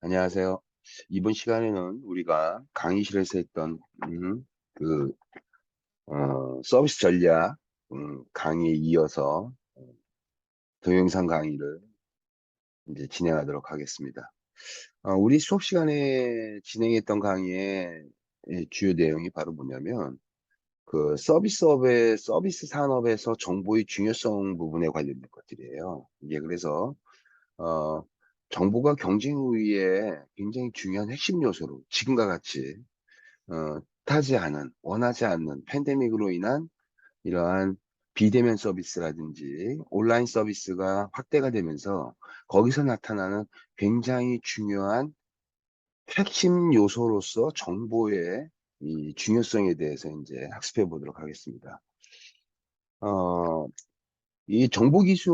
안녕하세요. 이번 시간에는 우리가 강의실에서 했던 그 서비스 전략 강의에 이어서 동영상 강의를 이제 진행하도록 하겠습니다. 우리 수업 시간에 진행했던 강의의 주요 내용이 바로 뭐냐면 그 서비스 산업에서 정보의 중요성 부분에 관련된 것들이에요. 이게 그래서 어, 정보가 경쟁 우위에 굉장히 중요한 핵심 요소로 지금과 같이 타지 않은, 원하지 않는 팬데믹으로 인한 이러한 비대면 서비스라든지 온라인 서비스가 확대가 되면서 거기서 나타나는 굉장히 중요한 핵심 요소로서 정보의 이 중요성에 대해서 이제 학습해 보도록 하겠습니다. 어, 이 정보 기술,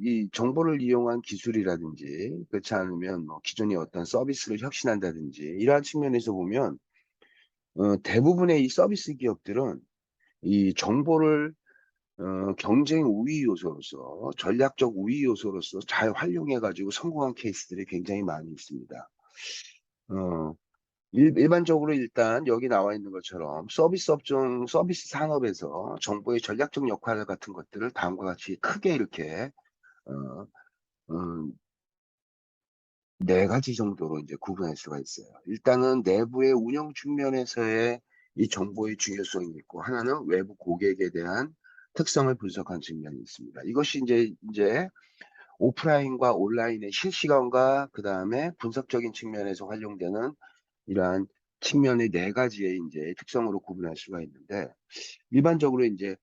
이 정보를 이용한 기술이라든지 그렇지 않으면 뭐 기존의 어떤 서비스를 혁신한다든지 이러한 측면에서 보면 대부분의 이 서비스 기업들은 이 정보를 경쟁 우위 요소로서 전략적 우위 요소로서 잘 활용해 가지고 성공한 케이스들이 굉장히 많이 있습니다. 어, 일반적으로 일단 여기 나와 있는 것처럼 서비스 업종, 서비스 산업에서 정보의 전략적 역할 같은 것들을 다음과 같이 크게 이렇게 어, 음, 네 가지 정도로 이제 구분할 수가 있어요. 일단은 내부의 운영 측면에서의 이 정보의 중요성이 있고, 하나는 외부 고객에 대한 특성을 분석한 측면이 있습니다. 이것이 이제 오프라인과 온라인의 실시간과 그 다음에 분석적인 측면에서 활용되는 이러한 측면의 네 가지의 이제 특성으로 구분할 수가 있는데, 일반적으로 이제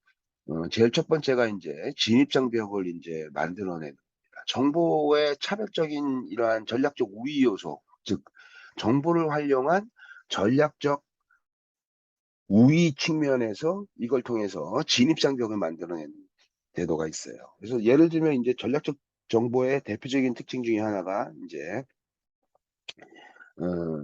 제일 첫 번째가 이제 진입장벽을 이제 만들어내는 겁니다. 정보의 차별적인 이러한 전략적 우위 요소, 즉 정보를 활용한 전략적 우위 측면에서 이걸 통해서 진입장벽을 만들어내는 제도가 있어요. 그래서 예를 들면 이제 전략적 정보의 대표적인 특징 중에 하나가 이제 어,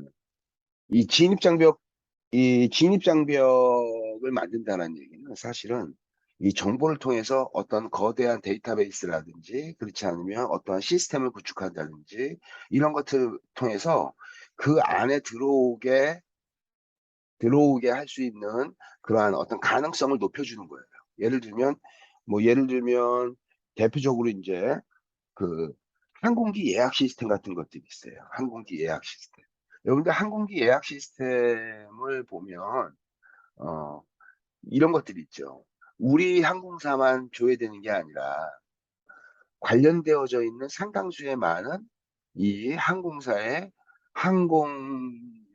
이 진입장벽 이 진입장벽을 만든다는 얘기는 사실은 이 정보를 통해서 어떤 거대한 데이터베이스라든지 그렇지 않으면 어떠한 시스템을 구축한다든지 이런 것들을 통해서 그 안에 들어오게 할 수 있는 그러한 어떤 가능성을 높여주는 거예요. 예를 들면 대표적으로 이제 그 항공기 예약 시스템 같은 것들이 있어요. 항공기 예약 시스템. 여러분들 항공기 예약 시스템을 보면 어, 이런 것들이 있죠. 우리 항공사만 조회되는 게 아니라 관련되어져 있는 상당수의 많은 이 항공사의 항공편이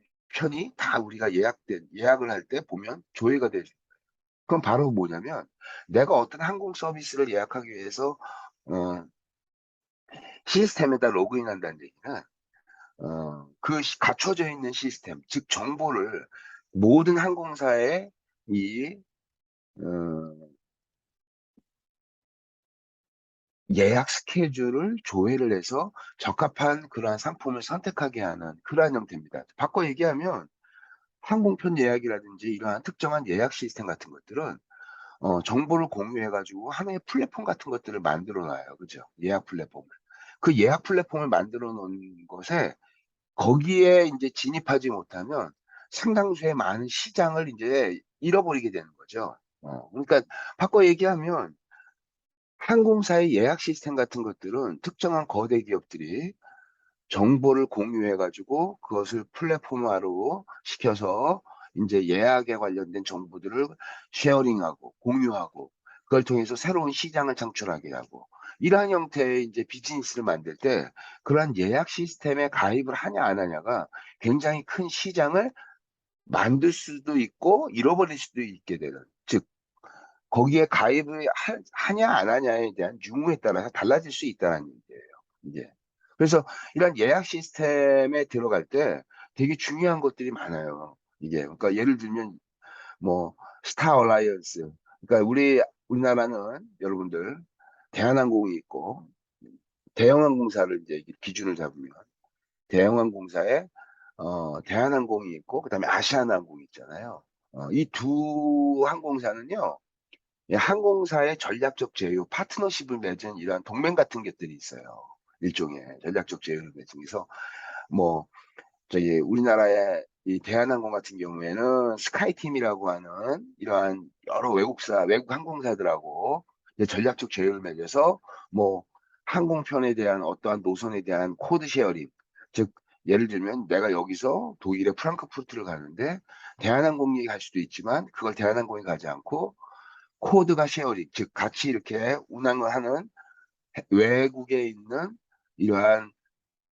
다 우리가 예약을 할 때 보면 조회가 되죠. 그건 바로 뭐냐면 내가 어떤 항공 서비스를 예약하기 위해서 어, 시스템에다 로그인한다는 얘기는 갖춰져 있는 시스템, 즉 정보를 모든 항공사의 이 어, 예약 스케줄을 조회를 해서 적합한 그러한 상품을 선택하게 하는 그러한 형태입니다. 바꿔 얘기하면 항공편 예약이라든지 이러한 특정한 예약 시스템 같은 것들은 정보를 공유해 가지고 하나의 플랫폼 같은 것들을 만들어 놔요. 그죠? 예약 플랫폼을. 그 예약 플랫폼을 만들어 놓은 것에 거기에 이제 진입하지 못하면 상당수의 많은 시장을 이제 잃어버리게 되는 거죠. 그러니까 바꿔 얘기하면 항공사의 예약 시스템 같은 것들은 특정한 거대 기업들이 정보를 공유해 가지고 그것을 플랫폼화로 시켜서 이제 예약에 관련된 정보들을 쉐어링하고 공유하고 그걸 통해서 새로운 시장을 창출하게 하고 이러한 형태의 이제 비즈니스를 만들 때 그러한 예약 시스템에 가입을 하냐 안 하냐가 굉장히 큰 시장을 만들 수도 있고 잃어버릴 수도 있게 되는, 즉 거기에 가입을 하냐 안 하냐에 대한 유무에 따라서 달라질 수 있다는 얘기예요. 이제 그래서 이런 예약 시스템에 들어갈 때 되게 중요한 것들이 많아요. 이게 그러니까 예를 들면 뭐 스타 얼라이언스, 그러니까 우리나라는 여러분들 대한항공이 있고 대형항공사를 이제 기준을 잡으면 대형항공사에 대한항공이 있고 그다음에 아시아나항공이 있잖아요. 이 두 항공사는요. 예, 항공사의 전략적 제휴, 파트너십을 맺은 이러한 동맹 같은 것들이 있어요. 일종의 전략적 제휴를 맺으면서 뭐 저기 우리나라의 이 대한항공 같은 경우에는 스카이팀이라고 하는 이러한 여러 외국 항공사들하고 이제 전략적 제휴를 맺어서 뭐 항공편에 대한 어떠한 노선에 대한 코드 쉐어링, 즉 예를 들면 내가 여기서 독일의 프랑크푸르트를 가는데 대한항공이 갈 수도 있지만 그걸 대한항공이 가지 않고 코드가 쉐어링, 즉 같이 이렇게 운항을 하는 외국에 있는 이러한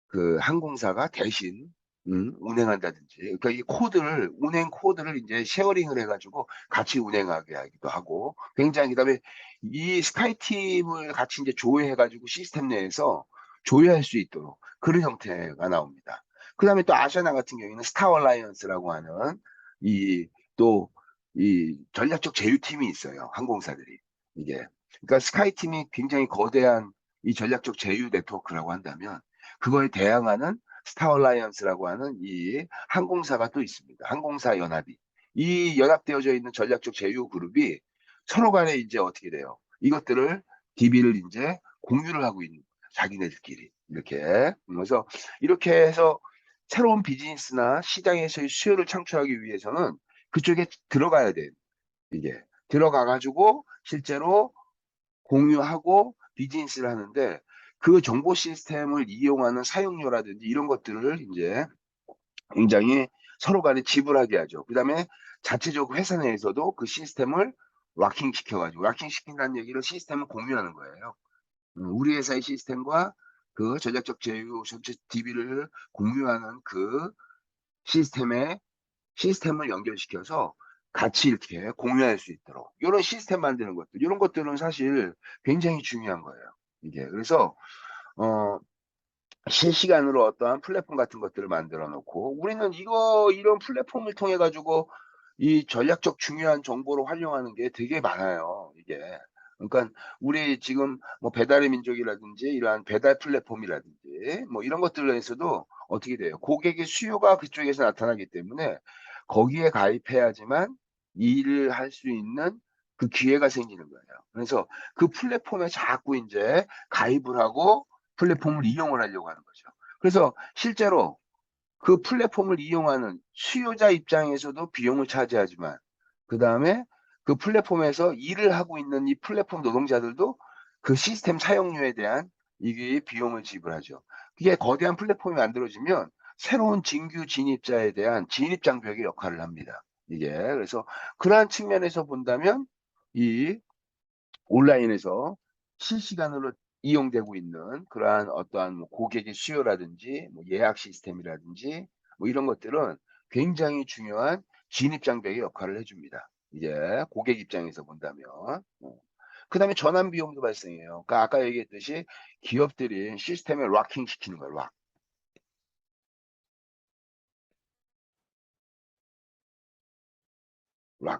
그 항공사가 대신 운행한다든지, 그러니까 이 코드를 운행 코드를 이제 쉐어링을 해가지고 같이 운행하게 하기도 하고, 굉장히 그다음에 이 스카이팀을 같이 이제 조회해가지고 시스템 내에서 조회할 수 있도록 그런 형태가 나옵니다. 그다음에 또 아시아나 같은 경우에는 스타 얼라이언스라고 하는 이 또 이 전략적 제휴팀이 있어요, 항공사들이. 이게 그러니까 스카이팀이 굉장히 거대한 이 전략적 제휴 네트워크라고 한다면 그거에 대항하는 스타 얼라이언스라고 하는 이 항공사가 또 있습니다. 항공사 연합이. 이 연합되어져 있는 전략적 제휴 그룹이 서로 간에 이제 어떻게 돼요? 이것들을 DB를 이제 공유를 하고 있는 거예요. 자기네들끼리. 이렇게. 그래서 이렇게 해서 새로운 비즈니스나 시장에서의 수요를 창출하기 위해서는 그쪽에 들어가야 돼요. 이게. 들어가가지고 실제로 공유하고 비즈니스를 하는데 그 정보 시스템을 이용하는 사용료라든지 이런 것들을 이제 굉장히 서로 간에 지불하게 하죠. 그다음에 자체적으로 회사 내에서도 그 시스템을 락킹 시켜가지고 락킹 시킨다는 얘기를 시스템을 공유하는 거예요. 우리 회사의 시스템과 그 전략적 제휴 전체 DB를 공유하는 그 시스템에 시스템을 연결시켜서 같이 이렇게 공유할 수 있도록 이런 시스템 만드는 것들 이런 것들은 사실 굉장히 중요한 거예요. 이게 그래서 어 실시간으로 어떠한 플랫폼 같은 것들을 만들어 놓고 우리는 이런 플랫폼을 통해 가지고 이 전략적 중요한 정보를 활용하는 게 되게 많아요. 이게. 그러니까 우리 지금 뭐 배달의 민족이라든지 이러한 배달 플랫폼이라든지 뭐 이런 것들에서도 어떻게 돼요? 고객의 수요가 그쪽에서 나타나기 때문에 거기에 가입해야지만 일을 할 수 있는 그 기회가 생기는 거예요. 그래서 그 플랫폼에 자꾸 이제 가입을 하고 플랫폼을 이용을 하려고 하는 거죠. 그래서 실제로 그 플랫폼을 이용하는 수요자 입장에서도 비용을 차지하지만 그다음에 그 플랫폼에서 일을 하고 있는 이 플랫폼 노동자들도 그 시스템 사용료에 대한 이게 비용을 지불하죠. 그게 거대한 플랫폼이 만들어지면 새로운 진규 진입자에 대한 진입 장벽의 역할을 합니다. 이게 그래서 그러한 측면에서 본다면 이 온라인에서 실시간으로 이용되고 있는 그러한 어떠한 뭐 고객의 수요라든지 뭐 예약 시스템이라든지 뭐 이런 것들은 굉장히 중요한 진입 장벽의 역할을 해줍니다. 이제 고객 입장에서 본다면. 그다음에 전환 비용도 발생해요. 그러니까 아까 얘기했듯이 기업들이 시스템에 락킹 시키는 거예요.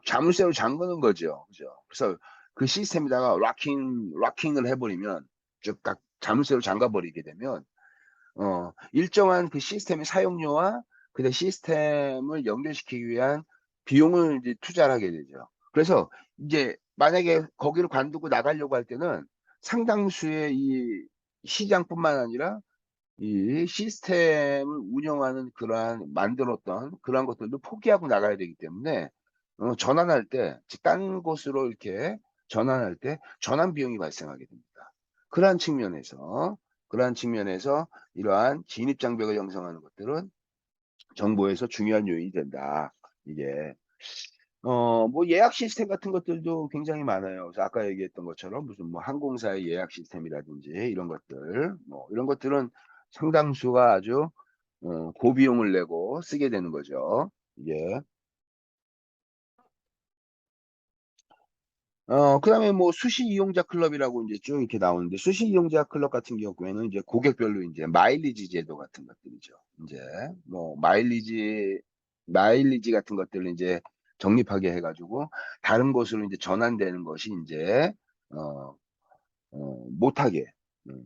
자물쇠로 잠그는 거죠. 그죠? 그래서 그 시스템에다가 락킹을 해버리면 즉 자물쇠로 잠가 버리게 되면 일정한 그 시스템의 사용료와 그 시스템을 연결시키기 위한 비용을 이제 투자를 하게 되죠. 그래서 이제 만약에 거기를 관두고 나가려고 할 때는 상당수의 이 시장뿐만 아니라 이 시스템을 운영하는 그러한 만들었던 그러한 것들도 포기하고 나가야 되기 때문에 전환할 때, 즉 딴 곳으로 이렇게 전환할 때 전환 비용이 발생하게 됩니다. 그러한 측면에서 그러한 측면에서 이러한 진입 장벽을 형성하는 것들은 정보에서 중요한 요인이 된다. 이게 뭐 예약 시스템 같은 것들도 굉장히 많아요. 그래서 아까 얘기했던 것처럼 무슨 뭐 항공사의 예약 시스템이라든지 이런 것들, 뭐 이런 것들은 상당수가 아주 고비용을 내고 쓰게 되는 거죠. 이게. 그다음에 뭐 수시 이용자 클럽이라고 이제 쭉 이렇게 나오는데 수시 이용자 클럽 같은 경우에는 이제 고객별로 이제 마일리지 제도 같은 것들이죠. 이제 뭐 마일리지 같은 것들을 이제 적립하게 해가지고 다른 곳으로 이제 전환되는 것이 이제 어, 못하게. 음,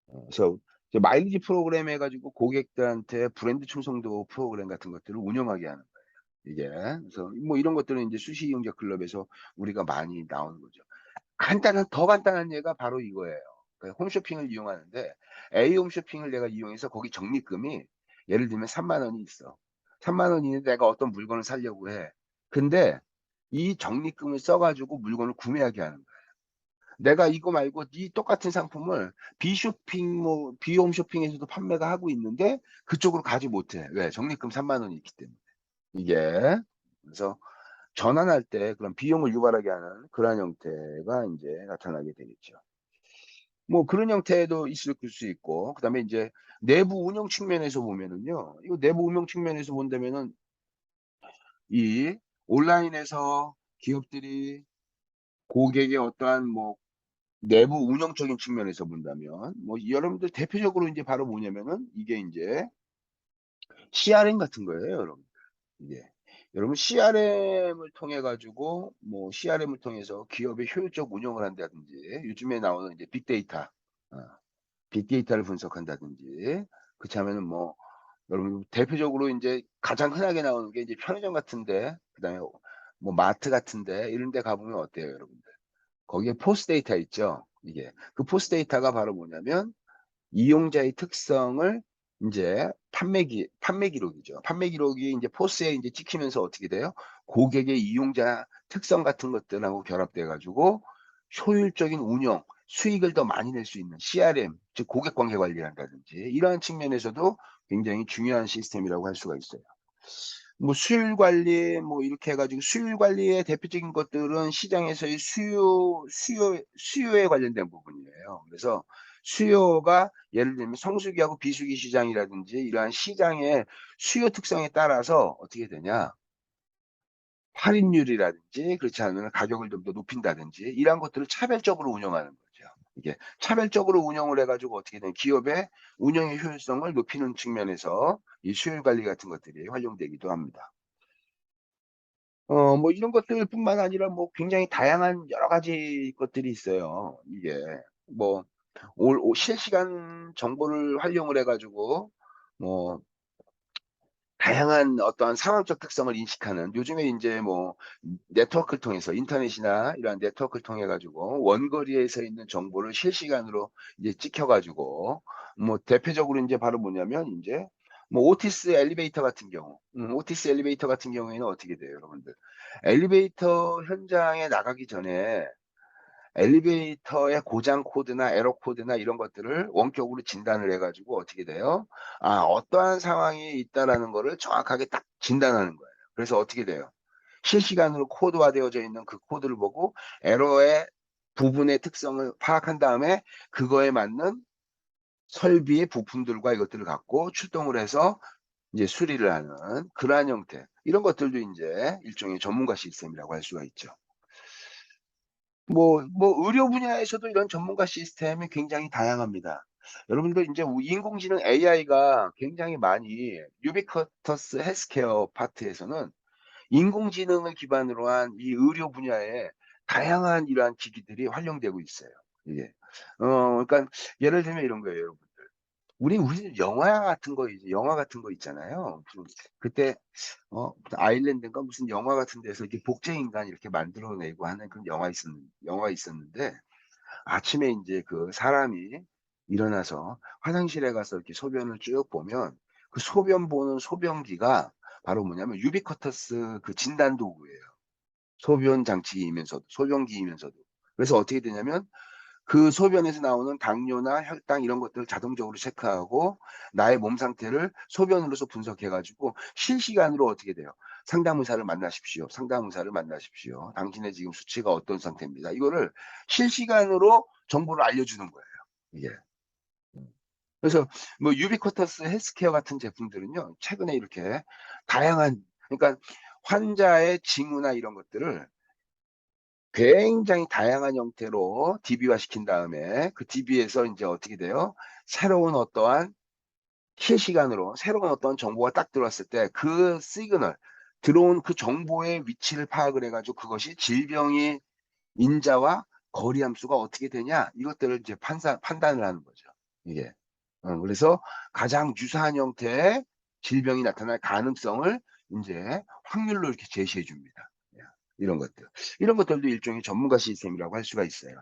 그래서 이제 마일리지 프로그램 해가지고 고객들한테 브랜드 충성도 프로그램 같은 것들을 운영하게 하는 이게. 그래서 뭐 이런 것들은 이제 수시 이용자 클럽에서 우리가 많이 나오는 거죠. 더 간단한 예가 바로 이거예요. 그러니까 홈쇼핑을 이용하는데 A 홈쇼핑을 내가 이용해서 거기 적립금이 예를 들면 3만 원이 있어. 3만 원이 있는데 내가 어떤 물건을 사려고 해. 근데 이 적립금을 써가지고 물건을 구매하게 하는 거야. 내가 이거 말고 이 똑같은 상품을 비쇼핑 뭐 비홈 쇼핑에서도 판매가 하고 있는데 그쪽으로 가지 못해. 왜? 적립금 3만 원이 있기 때문에. 이게 그래서 전환할 때 그런 비용을 유발하게 하는 그러한 형태가 이제 나타나게 되겠죠. 뭐 그런 형태도 있을 수 있고, 그다음에 이제 내부 운영 측면에서 보면은요. 이거 내부 운영 측면에서 본다면은 이 온라인에서 기업들이 고객의 어떠한 뭐 내부 운영적인 측면에서 본다면 뭐 여러분들 대표적으로 이제 바로 뭐냐면은 이게 이제 CRM 같은 거예요, 여러분. 이게 여러분 CRM을 통해 가지고 뭐 CRM을 통해서 기업의 효율적 운영을 한다든지 요즘에 나오는 이제 빅데이터, 어, 빅데이터를 분석한다든지 그렇지 않으면은 뭐 여러분 대표적으로 이제 가장 흔하게 나오는 게 이제 편의점 같은데 그다음에 뭐 마트 같은데 이런 데 가보면 어때요, 여러분들? 거기에 포스 데이터 있죠. 이게 그 포스 데이터가 바로 뭐냐면 이용자의 특성을 이제 판매 기록이죠. 판매 기록이 이제 포스에 이제 찍히면서 어떻게 돼요? 고객의 이용자 특성 같은 것들하고 결합돼 가지고 효율적인 운영, 수익을 더 많이 낼 수 있는 CRM, 즉 고객 관계 관리를 한다든지 이러한 측면에서도 굉장히 중요한 시스템이라고 할 수가 있어요. 뭐 수율 관리 뭐 이렇게 해가지고 수율 관리의 대표적인 것들은 시장에서의 수요에 관련된 부분이에요. 그래서 수요가 예를 들면 성수기하고 비수기 시장이라든지 이러한 시장의 수요 특성에 따라서 어떻게 되냐? 할인율이라든지 그렇지 않으면 가격을 좀 더 높인다든지 이러한 것들을 차별적으로 운영하는 거죠. 이게 차별적으로 운영을 해가지고 어떻게 되냐? 기업의 운영의 효율성을 높이는 측면에서 이 수율 관리 같은 것들이 활용되기도 합니다. 뭐 이런 것들뿐만 아니라 뭐 굉장히 다양한 여러 가지 것들이 있어요. 이게 뭐 실시간 정보를 활용을 해가지고 뭐 다양한 어떠한 상황적 특성을 인식하는 요즘에 이제 뭐 네트워크를 통해서 인터넷이나 이러한 네트워크를 통해 가지고 원거리에 서 있는 정보를 실시간으로 이제 찍혀 가지고 뭐 대표적으로 이제 바로 뭐냐면 이제 뭐 오티스 엘리베이터 같은 경우, 오티스 엘리베이터 같은 경우에는 어떻게 돼요, 여러분들? 엘리베이터 현장에 나가기 전에 엘리베이터의 고장 코드나 에러 코드나 이런 것들을 원격으로 진단을 해가지고 어떻게 돼요? 아, 어떠한 상황이 있다라는 거를 정확하게 딱 진단하는 거예요. 그래서 어떻게 돼요? 실시간으로 코드화되어져 있는 그 코드를 보고 에러의 부분의 특성을 파악한 다음에 그거에 맞는 설비의 부품들과 이것들을 갖고 출동을 해서 이제 수리를 하는 그러한 형태. 이런 것들도 이제 일종의 전문가 시스템이라고 할 수가 있죠. 뭐 의료 분야에서도 이런 전문가 시스템이 굉장히 다양합니다. 여러분들 이제 인공지능 AI가 굉장히 많이 유비쿼터스 헬스케어 파트에서는 인공지능을 기반으로 한 이 의료 분야에 다양한 이러한 기기들이 활용되고 있어요. 이게 그러니까 예를 들면 이런 거예요, 여러분. 우리 영화 같은 거 있잖아요. 그때 무슨 아일랜드인가 무슨 영화 같은 데서 이렇게 복제 인간 이렇게 만들어내고 하는 그런 영화가 있었는데 아침에 이제 그 사람이 일어나서 화장실에 가서 이렇게 소변을 쭉 보면 그 소변 보는 소변기가 바로 뭐냐면 유비쿼터스 그 진단 도구예요. 소변 장치이면서도 소변기이면서도. 그래서 어떻게 되냐면 그 소변에서 나오는 당뇨나 혈당 이런 것들을 자동적으로 체크하고 나의 몸 상태를 소변으로서 분석해 가지고 실시간으로 어떻게 돼요? 상담의사를 만나십시오. 상담의사를 만나십시오. 당신의 지금 수치가 어떤 상태입니다. 이거를 실시간으로 정보를 알려주는 거예요. 이게. 그래서 뭐 유비쿼터스 헬스케어 같은 제품들은요. 최근에 이렇게 다양한 그러니까 환자의 징후나 이런 것들을 굉장히 다양한 형태로 DB화 시킨 다음에 그 DB에서 이제 어떻게 돼요? 새로운 어떠한 실시간으로 새로운 어떤 정보가 딱 들어왔을 때 그 시그널, 들어온 그 정보의 위치를 파악을 해가지고 그것이 질병의 인자와 거리 함수가 어떻게 되냐 이것들을 이제 판단을 하는 거죠. 이게. 그래서 가장 유사한 형태의 질병이 나타날 가능성을 이제 확률로 이렇게 제시해 줍니다. 예, 이런 것들. 이런 것들도 일종의 전문가 시스템이라고 할 수가 있어요.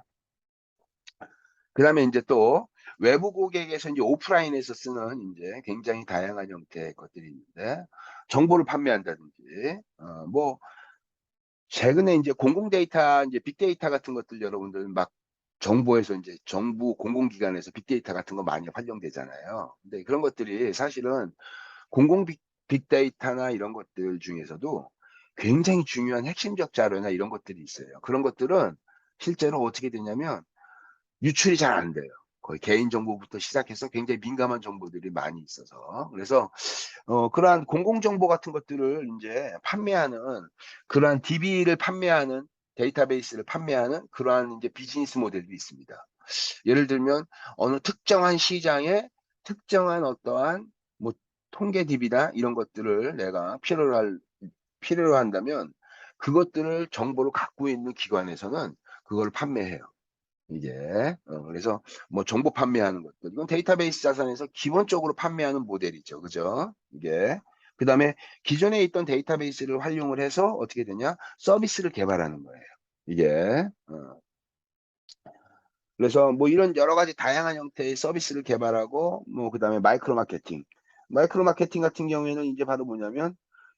그 다음에 이제 또 외부 고객에서 이제 오프라인에서 쓰는 이제 굉장히 다양한 형태의 것들이 있는데, 정보를 판매한다든지, 뭐 최근에 이제 공공 데이터, 이제 빅데이터 같은 것들 여러분들 막 정부에서 이제 정부 공공기관에서 빅데이터 같은 거 많이 활용되잖아요. 근데 그런 것들이 사실은 공공 빅데이터나 이런 것들 중에서도 굉장히 중요한 핵심적 자료나 이런 것들이 있어요. 그런 것들은 실제로 어떻게 되냐면 유출이 잘 안 돼요. 거의 개인정보부터 시작해서 굉장히 민감한 정보들이 많이 있어서. 그래서 그러한 공공정보 같은 것들을 이제 판매하는, 그러한 DB를 판매하는, 데이터베이스를 판매하는 그러한 이제 비즈니스 모델도 있습니다. 예를 들면 어느 특정한 시장에 특정한 어떠한 뭐 통계 DB나 이런 것들을 내가 필요로 한다면 그것들을 정보를 갖고 있는 기관에서는 그걸 판매해요. 이게 그래서 뭐 정보 판매하는 것들, 이건 데이터베이스 자산에서 기본적으로 판매하는 모델이죠. 그죠? 이게 그다음에 기존에 있던 데이터베이스를 활용을 해서 어떻게 되냐, 서비스를 개발하는 거예요. 이게 그래서 뭐 이런 여러 가지 다양한 형태의 서비스를 개발하고, 뭐 그다음에 마이크로 마케팅 같은 경우에는 이제 바로 뭐냐면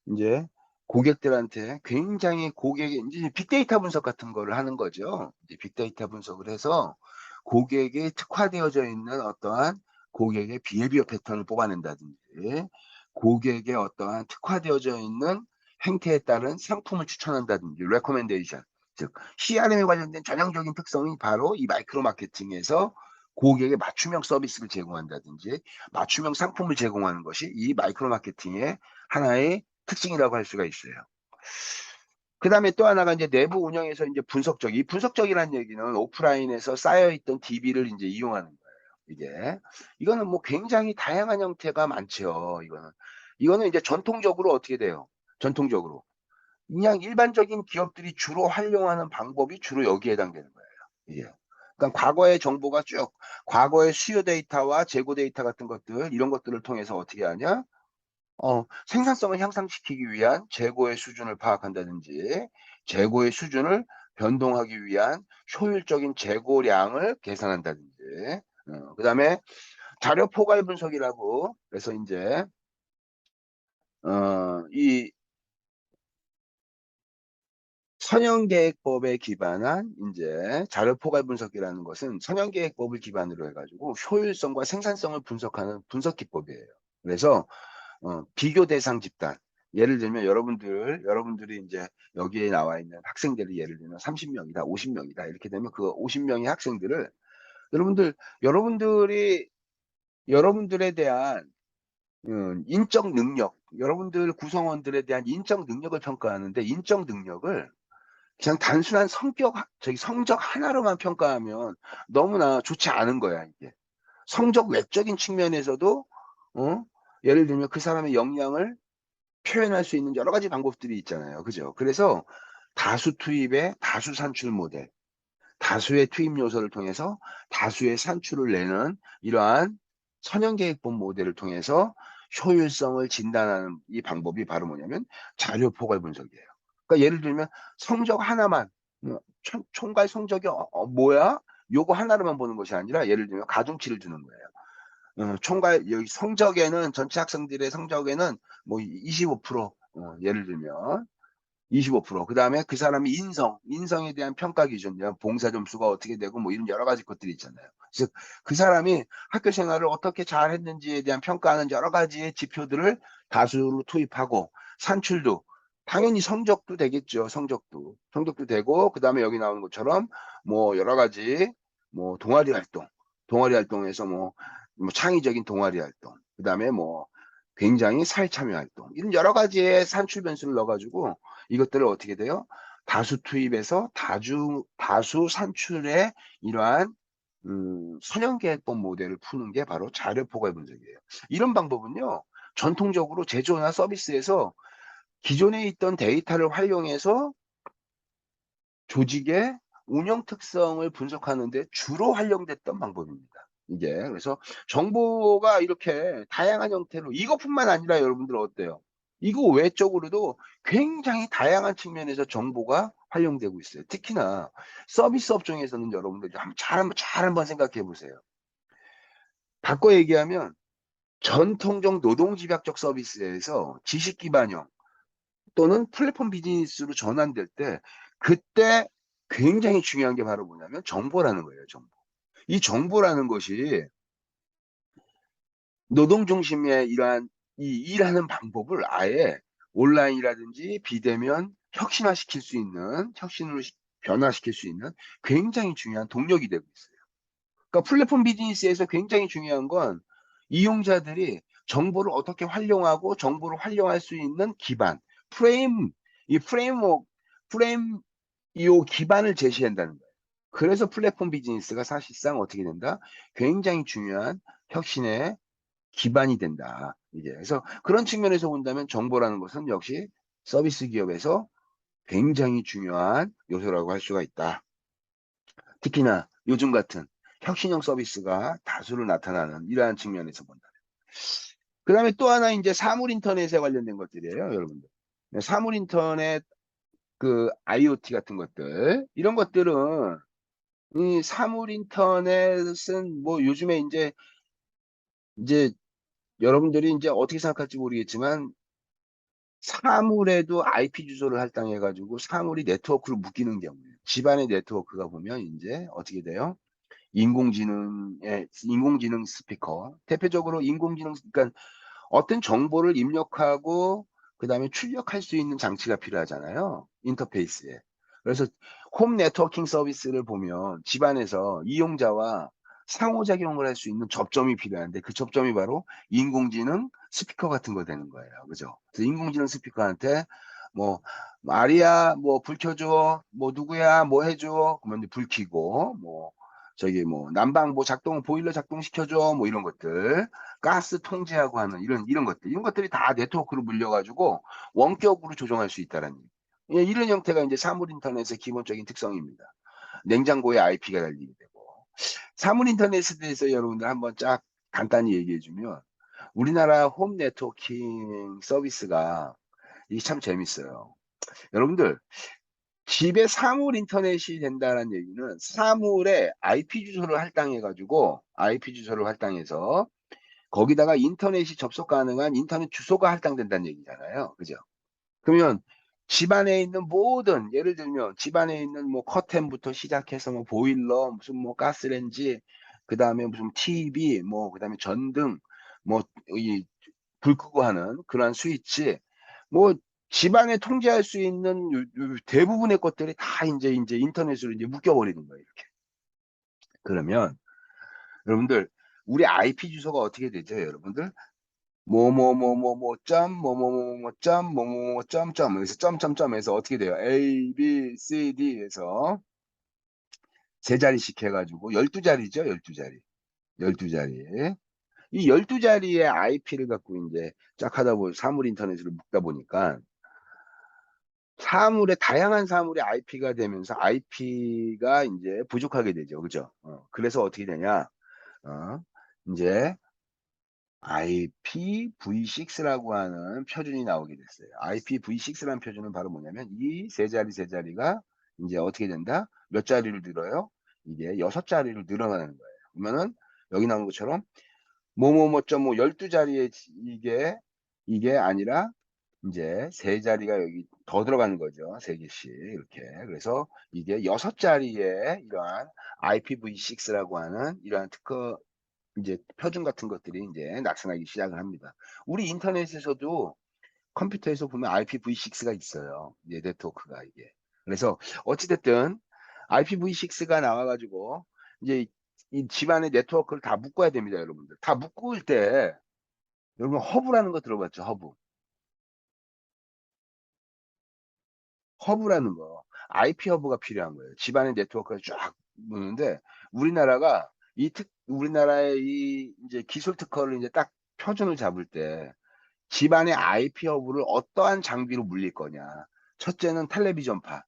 이제 고객들한테 굉장히 고객의 이제 빅데이터 분석 같은 거를 하는 거죠. 이제 빅데이터 분석을 해서 고객에 특화되어져 있는 어떠한 고객의 비헤비어 패턴을 뽑아낸다든지, 고객의 어떠한 특화되어져 있는 행태에 따른 상품을 추천한다든지, 레코멘데이션, 즉 CRM에 관련된 전형적인 특성이 바로 이 마이크로 마케팅에서 고객의 맞춤형 서비스를 제공한다든지 맞춤형 상품을 제공하는 것이 이 마이크로 마케팅의 하나의 특징이라고 할 수가 있어요. 그 다음에 또 하나가 이제 내부 운영에서 이제 분석적, 이 분석적이라는 얘기는 오프라인에서 쌓여있던 DB를 이제 이용하는 거예요. 이게 이거는 뭐 굉장히 다양한 형태가 많죠. 이거는 이제 전통적으로 어떻게 돼요? 전통적으로 그냥 일반적인 기업들이 주로 활용하는 방법이 주로 여기에 해당되는 거예요. 이게. 그러니까 과거의 정보가 쭉, 과거의 수요 데이터와 재고 데이터 같은 것들, 이런 것들을 통해서 어떻게 하냐? 생산성을 향상시키기 위한 재고의 수준을 파악한다든지, 재고의 수준을 변동하기 위한 효율적인 재고량을 계산한다든지, 그다음에 자료 포괄 분석이라고, 그래서 이제 이 선형계획법에 기반한 이제 자료 포괄 분석이라는 것은 선형계획법을 기반으로 해가지고 효율성과 생산성을 분석하는 분석 기법이에요. 그래서 비교 대상 집단. 예를 들면 여러분들이 이제 여기에 나와 있는 학생들이 예를 들면 30명이다, 50명이다 이렇게 되면 그 50명의 학생들을 여러분들이 여러분들에 대한 인적 능력, 여러분들 구성원들에 대한 인적 능력을 평가하는데, 인적 능력을 그냥 단순한 성적 하나로만 평가하면 너무나 좋지 않은 거야, 이게. 성적 외적인 측면에서도, 어? 예를 들면 그 사람의 역량을 표현할 수 있는 여러 가지 방법들이 있잖아요. 그죠? 그래서 다수 투입의 다수 산출 모델, 다수의 투입 요소를 통해서 다수의 산출을 내는 이러한 선형계획법 모델을 통해서 효율성을 진단하는 이 방법이 바로 뭐냐면 자료 포괄 분석이에요. 그러니까 예를 들면 성적 하나만, 총괄 성적이 뭐야? 요거 하나로만 보는 것이 아니라 예를 들면 가중치를 두는 거예요. 총괄 여기 성적에는, 전체 학생들의 성적에는 뭐 25%, 예를 들면 25%. 그다음에 그 사람의 인성에 대한 평가 기준, 봉사 점수가 어떻게 되고 뭐 이런 여러 가지 것들이 있잖아요. 즉, 그 사람이 학교 생활을 어떻게 잘 했는지에 대한 평가하는 여러 가지의 지표들을 다수로 투입하고, 산출도 당연히 성적도 되겠죠. 성적도 되고, 그다음에 여기 나오는 것처럼 뭐 여러 가지 뭐 동아리 활동에서 뭐 창의적인 동아리 활동, 그다음에 뭐 굉장히 사회 참여 활동, 이런 여러 가지의 산출 변수를 넣어가지고 이것들을 어떻게 돼요? 다수 투입해서 다수 산출의 이러한 선형계획법 모델을 푸는 게 바로 자료 포괄 분석이에요. 이런 방법은요, 전통적으로 제조나 서비스에서 기존에 있던 데이터를 활용해서 조직의 운영 특성을 분석하는 데 주로 활용됐던 방법입니다. 이게 그래서 정보가 이렇게 다양한 형태로, 이것뿐만 아니라 여러분들 어때요? 이거 외적으로도 굉장히 다양한 측면에서 정보가 활용되고 있어요. 특히나 서비스 업종에서는 여러분들 잘 한번 생각해 보세요. 바꿔 얘기하면 전통적 노동집약적 서비스에서 지식 기반형 또는 플랫폼 비즈니스로 전환될 때 그때 굉장히 중요한 게 바로 뭐냐면 정보라는 거예요. 정보. 이 정보라는 것이 노동 중심의 이러한 이 일하는 방법을 아예 온라인이라든지 비대면 혁신화시킬 수 있는 혁신으로 변화시킬 수 있는 굉장히 중요한 동력이 되고 있어요. 그러니까 플랫폼 비즈니스에서 굉장히 중요한 건 이용자들이 정보를 어떻게 활용하고 정보를 활용할 수 있는 기반, 프레임, 이 프레임워크, 프레임 이 기반을 제시한다는 거예요. 그래서 플랫폼 비즈니스가 사실상 어떻게 된다? 굉장히 중요한 혁신의 기반이 된다. 이제 그래서 그런 측면에서 본다면 정보라는 것은 역시 서비스 기업에서 굉장히 중요한 요소라고 할 수가 있다. 특히나 요즘 같은 혁신형 서비스가 다수로 나타나는 이러한 측면에서 본다. 그 다음에 또 하나 이제 사물 인터넷에 관련된 것들이에요, 여러분들. 사물 인터넷 그 IoT 같은 것들 이런 것들은 이 사물 인터넷은 뭐 요즘에 이제 여러분들이 이제 어떻게 생각할지 모르겠지만 사물에도 IP 주소를 할당해 가지고 사물이 네트워크로 묶이는 경우에 집안의 네트워크가 보면 이제 어떻게 돼요? 인공지능 스피커 대표적으로 인공지능 그러니까 어떤 정보를 입력하고 그다음에 출력할 수 있는 장치가 필요하잖아요. 인터페이스에. 그래서 홈 네트워킹 서비스를 보면 집안에서 이용자와 상호작용을 할 수 있는 접점이 필요한데 그 접점이 바로 인공지능 스피커 같은 거 되는 거예요. 그죠? 그래서 인공지능 스피커한테 뭐 마리아 뭐 불 켜줘 뭐 누구야 뭐 해줘 그러면 불 켜고 뭐 저기 뭐 난방 뭐 작동 보일러 작동시켜줘 뭐 이런 것들 가스 통제하고 하는 이런 것들 이런 것들이 다 네트워크로 물려가지고 원격으로 조정할 수 있다라는 예, 이런 형태가 이제 사물 인터넷의 기본적인 특성입니다. 냉장고에 IP가 달리게 되고 사물 인터넷에 대해서 여러분들 한번 쫙 간단히 얘기해 주면 우리나라 홈 네트워킹 서비스가 이게 참 재밌어요. 여러분들 집에 사물 인터넷이 된다는 얘기는 사물에 IP 주소를 할당해 가지고 IP 주소를 할당해서 거기다가 인터넷이 접속 가능한 인터넷 주소가 할당된다는 얘기잖아요. 그죠? 그러면 집안에 있는 모든 예를 들면 집안에 있는 뭐 커튼부터 시작해서 뭐 보일러 무슨 뭐 가스레인지 그다음에 무슨 TV 뭐 그다음에 전등 뭐 이 불 끄고 하는 그러한 스위치 뭐 집안에 통제할 수 있는 대부분의 것들이 다 이제 인터넷으로 이제 묶여버리는 거예요. 이렇게. 그러면 여러분들 우리 IP 주소가 어떻게 되죠, 여러분들? 뭐뭐뭐뭐뭐.점 여기서 점점점에서 어떻게 돼요? A, B, C, D에서 세 자리씩 해가지고 12자리죠, 12자리. 12자리. 이 12자리의 IP를 갖고 이제 쫙 하다 보니 사물 인터넷으로 묶다 보니까 사물의 다양한 사물의 IP가 되면서 IP가 이제 부족하게 되죠. 그죠? 그래서 어떻게 되냐? 어, 이제 IPv6라고 하는 표준이 나오게 됐어요. IPv6라는 표준은 바로 뭐냐면 이 세 자리가 이제 어떻게 된다? 몇 자리를 늘어요? 이게 6자리를 늘어나는 거예요. 그러면은 여기 나온 것처럼 뭐뭐뭐.뭐 12자리에 이게 아니라 이제 세 자리가 여기 더 들어가는 거죠. 세 개씩 이렇게. 그래서 이게 6자리의 이러한 IPv6라고 하는 이러한 특허 이제 표준 같은 것들이 이제 나타나기 시작을 합니다. 우리 인터넷에서도 컴퓨터에서 보면 IPv6가 있어요. 이제 네트워크가 이게. 그래서 어찌됐든 IPv6가 나와가지고 이제 이 집안의 네트워크를 다 묶어야 됩니다, 여러분들. 다 묶을 때 여러분 허브라는 거 들어봤죠? 허브. 허브라는 거. IP 허브가 필요한 거예요. 집안의 네트워크를 쫙 묶는데 우리나라가 우리나라의 이 이제 기술 특허를 이제 딱 표준을 잡을 때 집안의 IP 허브를 어떠한 장비로 물릴 거냐. 첫째는 텔레비전파,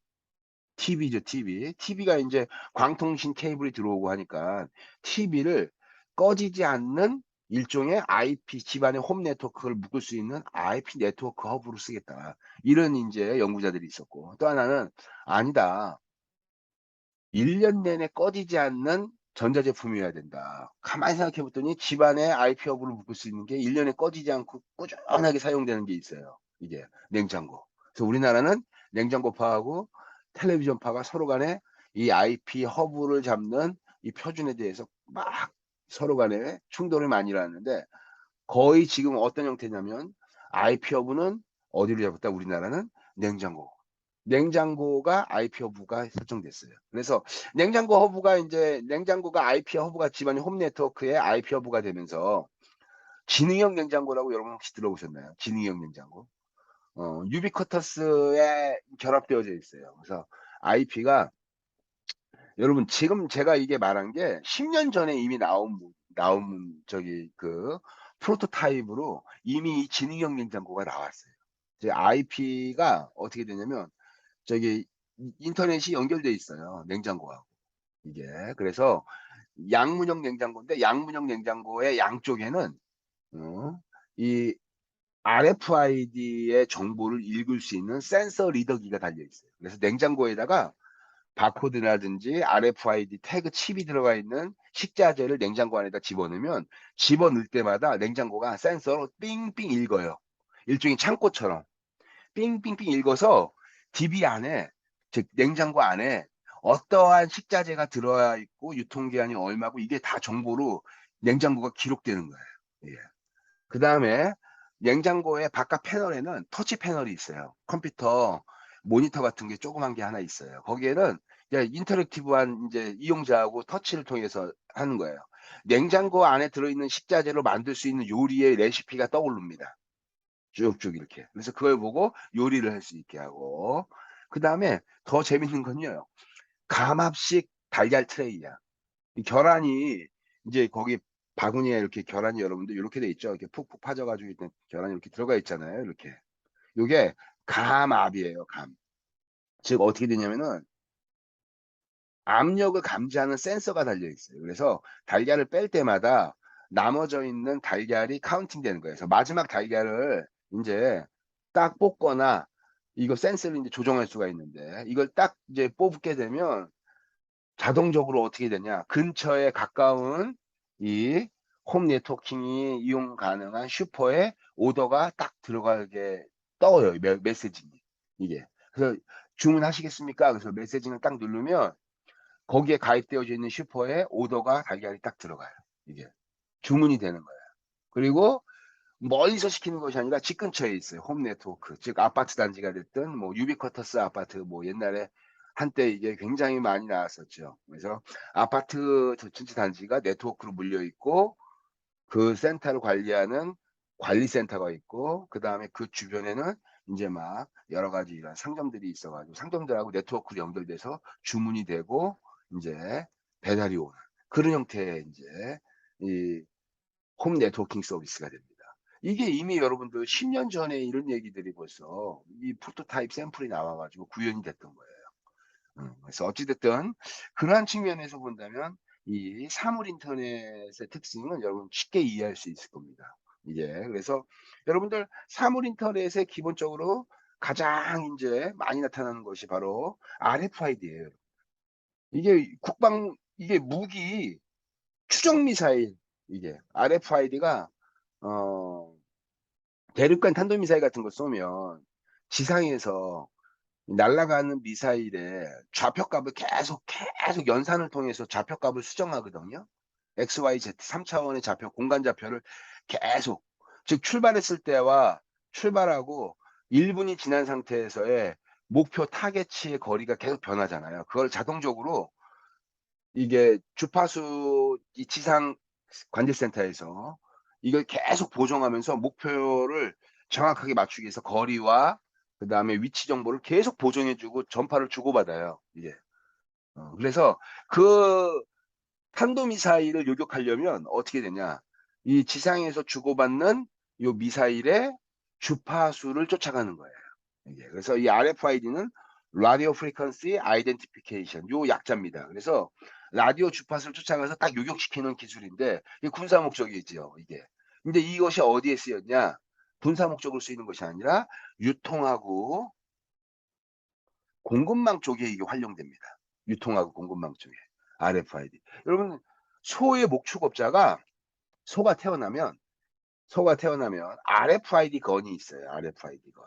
TV죠, TV. TV가 이제 광통신 케이블이 들어오고 하니까 TV를 꺼지지 않는 일종의 IP, 집안의 홈 네트워크를 묶을 수 있는 IP 네트워크 허브로 쓰겠다. 이런 이제 연구자들이 있었고, 또 하나는 아니다. 1년 내내 꺼지지 않는 전자제품이어야 된다. 가만히 생각해 봤더니 집안에 IP 허브를 묶을 수 있는 게 1 년에 꺼지지 않고 꾸준하게 사용되는 게 있어요. 이게 냉장고. 그래서 우리나라는 냉장고파하고 텔레비전파가 서로 간에 이 IP 허브를 잡는 이 표준에 대해서 막 서로 간에 충돌을 많이 일어났는데, 거의 지금 어떤 형태냐면 IP 허브는 어디로 잡았다, 우리나라는 냉장고. 냉장고가 IP 허브가 설정됐어요. 그래서 냉장고 허브가 인제 냉장고가 IP 허브가 집안의 홈 네트워크의 IP 허브가 되면서 지능형 냉장고라고 여러분 혹시 들어보셨나요? 지능형 냉장고. 유비쿼터스에 결합되어져 있어요. 그래서 IP가, 여러분 지금 제가 이게 말한 게 10년 전에 이미 나온 저기 그 프로토타입으로 이미 이 지능형 냉장고가 나왔어요. 이제 IP가 어떻게 되냐면 저기 인터넷이 연결돼 있어요, 냉장고하고. 이게 그래서 양문형 냉장고인데, 양문형 냉장고의 양쪽에는 이 RFID의 정보를 읽을 수 있는 센서 리더기가 달려 있어요. 그래서 냉장고에다가 바코드라든지 RFID 태그 칩이 들어가 있는 식자재를 냉장고 안에다 집어넣으면, 집어넣을 때마다 냉장고가 센서로 삥삥 읽어요. 일종의 창고처럼 삥삥삥 읽어서 DB 안에, 즉 냉장고 안에 어떠한 식자재가 들어와 있고 유통기한이 얼마고 이게 다 정보로 냉장고가 기록되는 거예요. 예. 그다음에 냉장고의 바깥 패널에는 터치 패널이 있어요. 컴퓨터 모니터 같은 게 조그만 게 하나 있어요. 거기에는 이제 인터랙티브한 인제 이용자하고 터치를 통해서 하는 거예요. 냉장고 안에 들어있는 식자재로 만들 수 있는 요리의 레시피가 떠오릅니다, 쭉쭉 이렇게. 그래서 그걸 보고 요리를 할 수 있게 하고, 그다음에 더 재밌는 건요, 감압식 달걀 트레이야. 이 계란이 인제 거기 바구니에 이렇게 계란이 여러분들 요렇게 돼 있죠. 이렇게 푹푹 파져 가지고 있는 계란이 이렇게 들어가 있잖아요, 이렇게. 요게 감압이에요, 감. 즉 어떻게 되냐면은 압력을 감지하는 센서가 달려 있어요. 그래서 달걀을 뺄 때마다 남아져 있는 달걀이 카운팅 되는 거예요. 그래서 마지막 달걀을 인제 딱 뽑거나, 이거 센서를 인제 조정할 수가 있는데, 이걸 딱 이제 뽑게 되면 자동적으로 어떻게 되냐, 근처에 가까운 이 홈 네트워킹이 이용 가능한 슈퍼에 오더가 딱 들어가게 떠요, 메시징이 이게. 그래서 "주문하시겠습니까?" 그래서 메시징을 딱 누르면 거기에 가입되어져 있는 슈퍼에 오더가 달걀이 딱 들어가요. 이게 주문이 되는 거예요. 그리고 멀리서 시키는 것이 아니라 집 근처에 있어요, 홈 네트워크. 즉 아파트 단지가 됐든 뭐 유비쿼터스 아파트, 뭐 옛날에 한때 이게 굉장히 많이 나왔었죠. 그래서 아파트 전체 단지가 네트워크로 물려 있고, 그 센터를 관리하는 관리센터가 있고, 그다음에 그 주변에는 인제 막 여러 가지 이런 상점들이 있어 가지고 상점들하고 네트워크로 연결돼서 주문이 되고 인제 배달이 오는 그런 형태의 인제 이 홈 네트워킹 서비스가 됩니다. 이게 이미 여러분들 10년 전에 이런 얘기들이 벌써 이 프로토타입 샘플이 나와 가지고 구현이 됐던 거예요. 그래서 어찌 됐든 그러한 측면에서 본다면 이 사물 인터넷의 특징은 여러분 쉽게 이해할 수 있을 겁니다. 이게 그래서 여러분들 사물 인터넷에 기본적으로 가장 인제 많이 나타나는 것이 바로 RFID예요. 이게 무기 추적 미사일, 이게 RFID가 어 대륙간 탄도미사일 같은 거 쏘면 지상에서 날아가는 미사일의 좌표값을 계속 연산을 통해서 좌표값을 수정하거든요. XYZ 3 차원의 좌표, 공간 좌표를 계속, 즉 출발했을 때와 출발하고 1 분이 지난 상태에서의 목표 타겟치의 거리가 계속 변하잖아요. 그걸 자동적으로 이게 주파수 이 지상 관제센터에서 이걸 계속 보정하면서 목표를 정확하게 맞추기 위해서 거리와 그다음에 위치 정보를 계속 보정해 주고 전파를 주고받아요, 이게. 그래서 그 탄도미사일을 요격하려면 어떻게 되냐, 이 지상에서 주고받는 요 미사일의 주파수를 쫓아가는 거예요, 이게. 그래서 이 RFID는 Radio Frequency Identification, 요 약자입니다. 그래서 라디오 주파수를 쫓아가서 딱 요격시키는 기술인데, 이게 군사 목적이지요, 이게. 근데 이것이 어디에 쓰였냐? 군사 목적으로 쓰이는 것이 아니라 유통하고 공급망 쪽에 이게 활용됩니다. 유통하고 공급망 쪽에. RFID. 여러분, 소의 목축업자가 소가 태어나면 RFID 건이 있어요. RFID 건.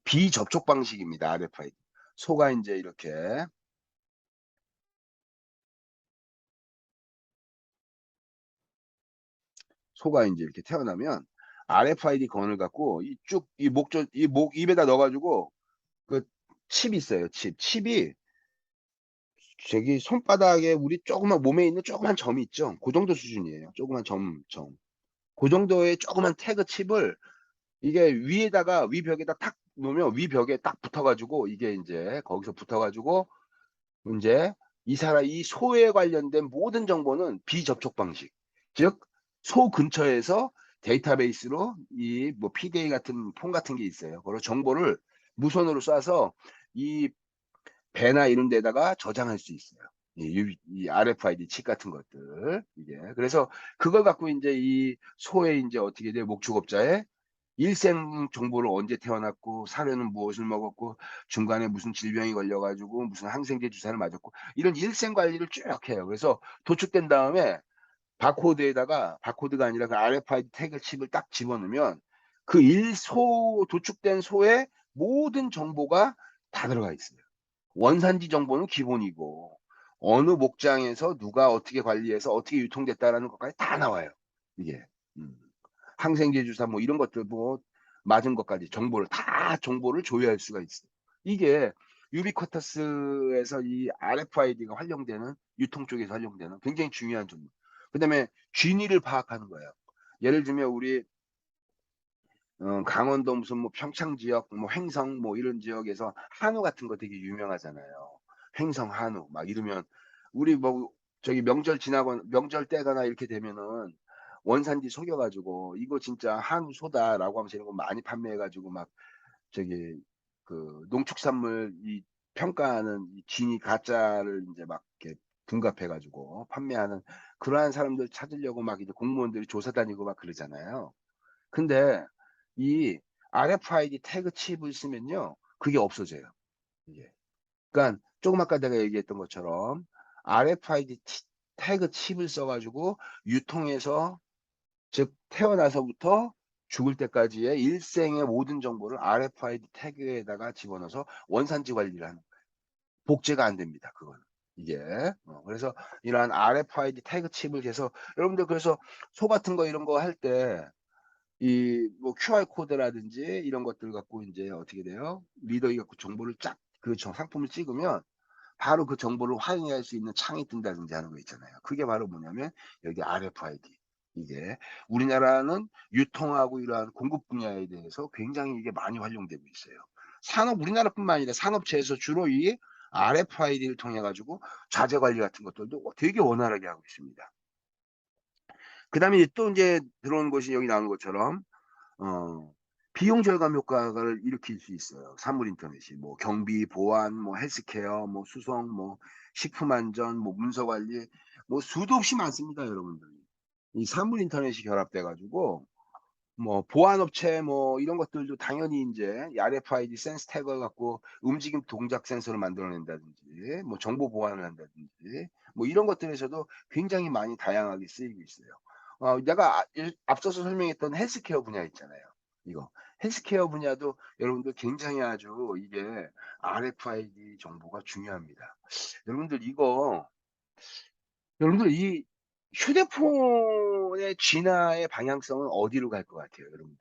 비접촉 방식입니다. RFID. 소가 이제 이렇게 태어나면 RFID 건을 갖고 이 목 입에다 넣어가지고 그 칩 있어요. 칩이 저기 손바닥에 우리 조그만 몸에 있는 조그만 점이 있죠. 그 정도 수준이에요. 조그만 점. 그 정도의 조그만 태그 칩을 이게 위 벽에다 탁 놓으면 위 벽에 딱 붙어가지고 이게 이제 거기서 붙어가지고 이제 이 소에 관련된 모든 정보는 비접촉 방식. 즉, 소 근처에서 데이터베이스로 이 뭐 PDA 같은 폰 같은 게 있어요. 그리고 정보를 무선으로 쏴서 이 배나 이런 데다가 저장할 수 있어요. 이 RFID 칩 같은 것들. 이게. 그래서 그걸 갖고 이제 이 소의 이제 어떻게 돼? 목축업자의 일생 정보를 언제 태어났고, 사료는 무엇을 먹었고, 중간에 무슨 질병이 걸려가지고, 무슨 항생제 주사를 맞았고, 이런 일생 관리를 쭉 해요. 그래서 도축된 다음에 바코드가 아니라 그 RFID 태그 칩을 딱 집어넣으면 도축된 소의 모든 정보가 다 들어가 있어요. 원산지 정보는 기본이고, 어느 목장에서 누가 어떻게 관리해서 어떻게 유통됐다라는 것까지 다 나와요. 이게. 음. 항생제 주사 뭐 이런 것들 뭐 맞은 것까지 정보를 조회할 수가 있어요. 이게 유비쿼터스에서 이 RFID가 활용되는 유통 쪽에서 활용되는 굉장히 중요한 정보. 그다음에 쥐니를 파악하는 거예요. 예를 들면 우리 강원도 무슨 뭐 평창 지역, 뭐 횡성 뭐 이런 지역에서 한우 같은 거 되게 유명하잖아요. 횡성 한우 막 이러면 우리 뭐 저기 명절 때거나 이렇게 되면은 원산지 속여가지고 이거 진짜 한우 소다라고 하면서 이런 거 많이 판매해가지고 막 저기 그 농축산물 이 평가하는 이 진위 가짜를 이제 막 이렇게 둔갑해가지고 판매하는 그러한 사람들 찾으려고 막 이제 공무원들이 조사 다니고 막 그러잖아요. 근데 이 RFID 태그 칩을 쓰면요, 그게 없어져요. 이게. 그러니까 조금 아까 내가 얘기했던 것처럼 RFID 태그 칩을 써가지고 유통해서 즉 태어나서부터 죽을 때까지의 일생의 모든 정보를 RFID 태그에다가 집어넣어서 원산지 관리를 하는 거예요. 복제가 안 됩니다. 그거는. 이게. 그래서 이러한 RFID 태그 칩을 해서 여러분들 그래서 소 같은 거 이런 거 할 때 이 뭐 QR 코드라든지 이런 것들 갖고 이제 어떻게 돼요? 리더기 갖고 정보를 그 상품을 찍으면 바로 그 정보를 확인할 수 있는 창이 뜬다든지 하는 거 있잖아요. 그게 바로 뭐냐면 여기 RFID. 이게 우리나라는 유통하고 이러한 공급 분야에 대해서 굉장히 이게 많이 활용되고 있어요. 우리나라뿐만 아니라 산업체에서 주로 이 RFID를 통해 가지고 자재 관리 같은 것들도 되게 원활하게 하고 있습니다. 그다음에 또 이제 들어오는 것이 여기 나오는 것처럼 어, 비용 절감 효과를 일으킬 수 있어요. 사물 인터넷이 뭐 경비, 보안, 뭐 헬스케어, 뭐 수송, 뭐 식품 안전, 뭐 문서 관리, 뭐 수도 없이 많습니다, 여러분들. 이 사물 인터넷이 결합돼 가지고 뭐 보안업체 뭐 이런 것들도 당연히 이제 RFID 센스 태그를 갖고 움직임 동작 센서를 만들어낸다든지 뭐 정보 보안을 한다든지 뭐 이런 것들에서도 굉장히 많이 다양하게 쓰이고 있어요. 내가 앞서서 설명했던 헬스케어 분야 있잖아요. 이거 헬스케어 분야도 여러분들 굉장히 아주 이게 RFID 정보가 중요합니다. 여러분들 이 휴대폰의 진화의 방향성은 어디로 갈 것 같아요, 여러분들?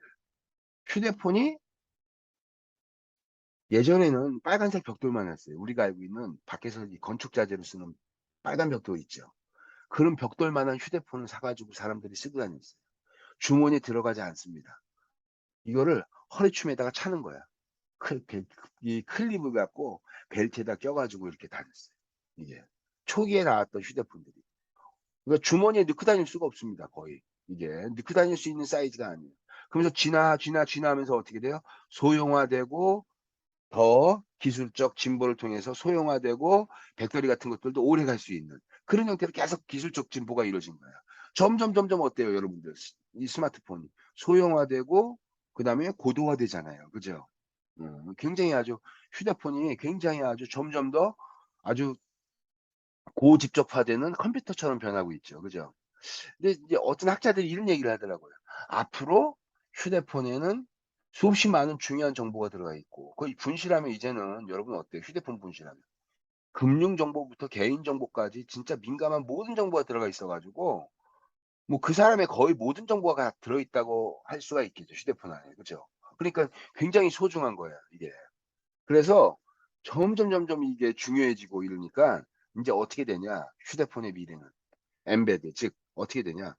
휴대폰이 예전에는 빨간색 벽돌만 했어요. 우리가 알고 있는 밖에서 이 건축 자재로 쓰는 빨간 벽돌 있죠. 그런 벽돌만한 휴대폰을 사가지고 사람들이 쓰고 다녔어요. 주머니에 들어가지 않습니다. 이거를 허리춤에다가 차는 거야. 이 클립을 갖고 벨트에다 껴가지고 이렇게 다녔어요. 이게 초기에 나왔던 휴대폰들이. 그러니까 주머니에 넣고 다닐 수가 없습니다. 거의. 이게 넣고 다닐 수 있는 사이즈가 아니에요. 그러면서 진화하면서 어떻게 돼요? 소형화되고 더 기술적 진보를 통해서 소형화되고 배터리 같은 것들도 오래 갈 수 있는 그런 형태로 계속 기술적 진보가 이루어진 거예요. 점점 어때요, 여러분들? 이 스마트폰이 소형화되고 그다음에 고도화되잖아요. 그죠? 굉장히 아주 휴대폰이 굉장히 아주 점점 더 아주 고집적화되는 컴퓨터처럼 변하고 있죠. 그죠? 근데 이제 어떤 학자들이 이런 얘기를 하더라고요. 앞으로 휴대폰에는 수없이 많은 중요한 정보가 들어가 있고, 거의 분실하면 이제는 여러분 어때요? 휴대폰 분실하면. 금융 정보부터 개인 정보까지 진짜 민감한 모든 정보가 들어가 있어 가지고 뭐 그 사람의 거의 모든 정보가 다 들어 있다고 할 수가 있겠죠, 휴대폰 안에. 그죠? 그러니까 굉장히 소중한 거예요, 이게. 그래서 점점 이게 중요해지고 이러니까 인제 어떻게 되냐, 휴대폰의 미래는. 엠베드 즉 어떻게 되냐.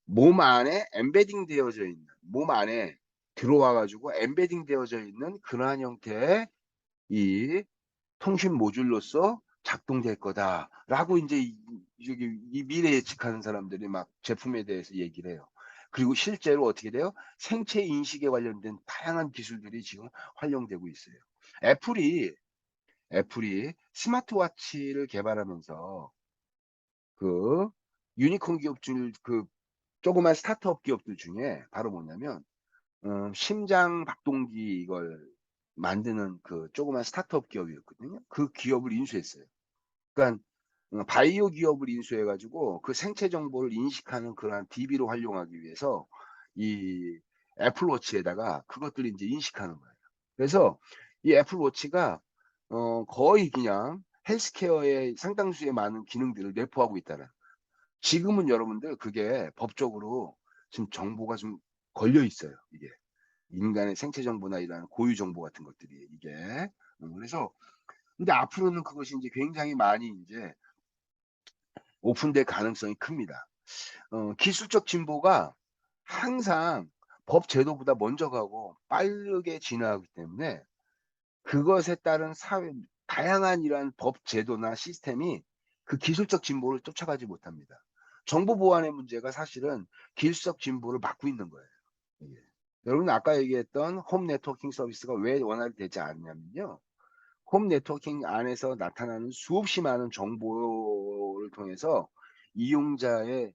몸 안에 embedding 되어져 있는, 몸 안에 들어와 가지고 embedding 되어져 있는 그러한 형태의 이 통신 모듈로서 작동될 거다라고 인제 저기 이 미래 예측하는 사람들이 막 제품에 대해서 얘기를 해요. 그리고 실제로 어떻게 돼요? 생체 인식에 관련된 다양한 기술들이 지금 활용되고 있어요. 애플이 스마트워치를 개발하면서 그 유니콘 기업 중 그 조그만 스타트업 기업들 중에 바로 뭐냐면 심장 박동기 이걸 만드는 그 조그만 스타트업 기업이었거든요. 그 기업을 인수했어요. 그러니까 바이오 기업을 인수해 가지고 그 생체 정보를 인식하는 그러한 DB로 활용하기 위해서 이 애플 워치에다가 그것들을 인제 인식하는 거예요. 그래서 이 애플 워치가 거의 그냥 헬스케어의 상당수의 많은 기능들을 내포하고 있다는. 지금은 여러분들 그게 법적으로 지금 정보가 좀 걸려 있어요, 이게. 인간의 생체 정보나 이런 고유 정보 같은 것들이 이게. 그래서 근데 앞으로는 그것이 인제 굉장히 많이 인제 오픈될 가능성이 큽니다. 기술적 진보가 항상 법 제도보다 먼저 가고 빠르게 진화하기 때문에 그것에 따른 사회 다양한 이러한 법 제도나 시스템이 그 기술적 진보를 쫓아가지 못합니다. 정보 보안의 문제가 사실은 기술적 진보를 막고 있는 거예요, 이게. 여러분 아까 얘기했던 홈 네트워킹 서비스가 왜 원활히 되지 않냐면요. 홈 네트워킹 안에서 나타나는 수없이 많은 정보를 통해서 이용자의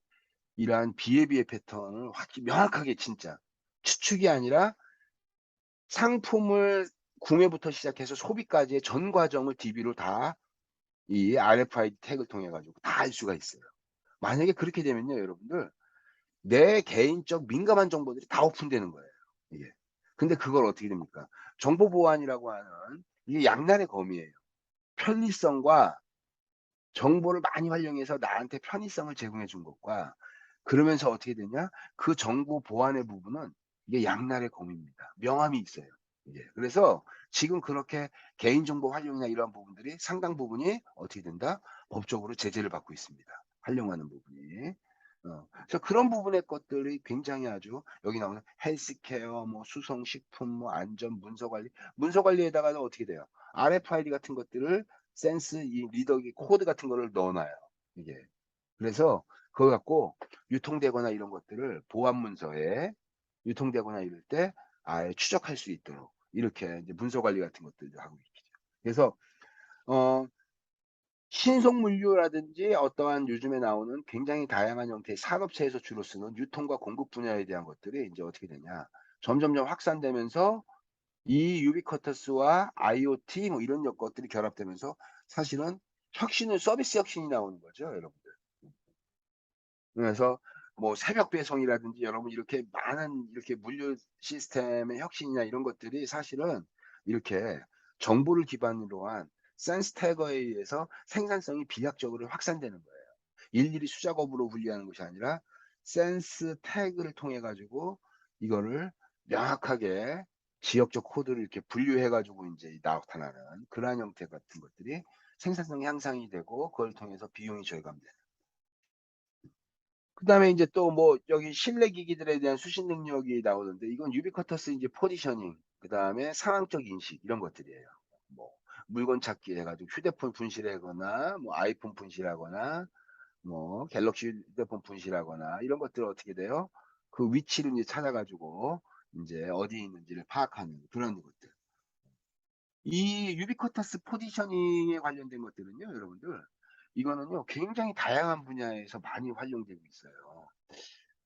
이러한 비회비의 패턴을 확 명확하게 진짜 추측이 아니라 상품을 구매부터 시작해서 소비까지의 전 과정을 DB로 다 이 RFID 태그를 통해 가지고 다 알 수가 있어요. 만약에 그렇게 되면요 여러분들 내 개인적 민감한 정보들이 다 오픈되는 거예요 이게. 근데 그걸 어떻게 됩니까? 정보 보안이라고 하는 이게 양날의 검이에요. 편리성과 정보를 많이 활용해서 나한테 편의성을 제공해 준 것과 그러면서 어떻게 되냐? 그 정보 보안의 부분은 이게 양날의 검입니다. 명함이 있어요. 이게. 그래서 지금 그렇게 개인정보 활용이나 이러한 부분들이 상당 부분이 어떻게 된다? 법적으로 제재를 받고 있습니다. 활용하는 부분이. 그래서 그런 부분의 것들이 굉장히 아주 여기 나오는 헬스케어, 뭐 수성식품, 뭐 안전, 문서 관리에다가는 어떻게 돼요? RFID 같은 것들을 센스 이 리더기 코드 같은 거를 넣어 놔요, 이게. 그래서 그거 갖고 유통되거나 이런 것들을 보안 문서에 유통되거나 이럴 때 아예 추적할 수 있도록 이렇게 이제 문서 관리 같은 것들도 하고 있죠. 그래서 어 신속물류라든지 어떠한 요즘에 나오는 굉장히 다양한 형태의 산업체에서 주로 쓰는 유통과 공급 분야에 대한 것들이 인제 어떻게 되냐. 점점점 확산되면서 이 유비쿼터스와 IoT 뭐 이런 것들이 결합되면서 사실은 서비스 혁신이 나오는 거죠, 여러분들. 그래서 뭐 새벽 배송이라든지 여러분 이렇게 많은 이렇게 물류 시스템의 혁신이나 이런 것들이 사실은 이렇게 정보를 기반으로 한 센스 태그에 의해서 생산성이 비약적으로 확산되는 거예요. 일일이 수작업으로 분리하는 것이 아니라 센스 태그를 통해 가지고 이거를 명확하게 지역적 코드를 이렇게 분류해 가지고 인제 나타나는 그러한 형태 같은 것들이 생산성 향상이 되고 그걸 통해서 비용이 절감되는. 그다음에 인제 또 뭐 여기 실내 기기들에 대한 수신 능력이 나오는데 이건 유비쿼터스 인제 포지셔닝 그다음에 상황적 인식 이런 것들이에요. 뭐 물건 찾기 해 가지고 휴대폰 분실하거나 뭐 아이폰 분실하거나 뭐 갤럭시 휴대폰 분실하거나 이런 것들은 어떻게 돼요? 그 위치를 인제 찾아 가지고 인제 어디에 있는지를 파악하는 그런 것들. 이 유비쿼터스 포지셔닝에 관련된 것들은요 여러분들 이거는요 굉장히 다양한 분야에서 많이 활용되고 있어요.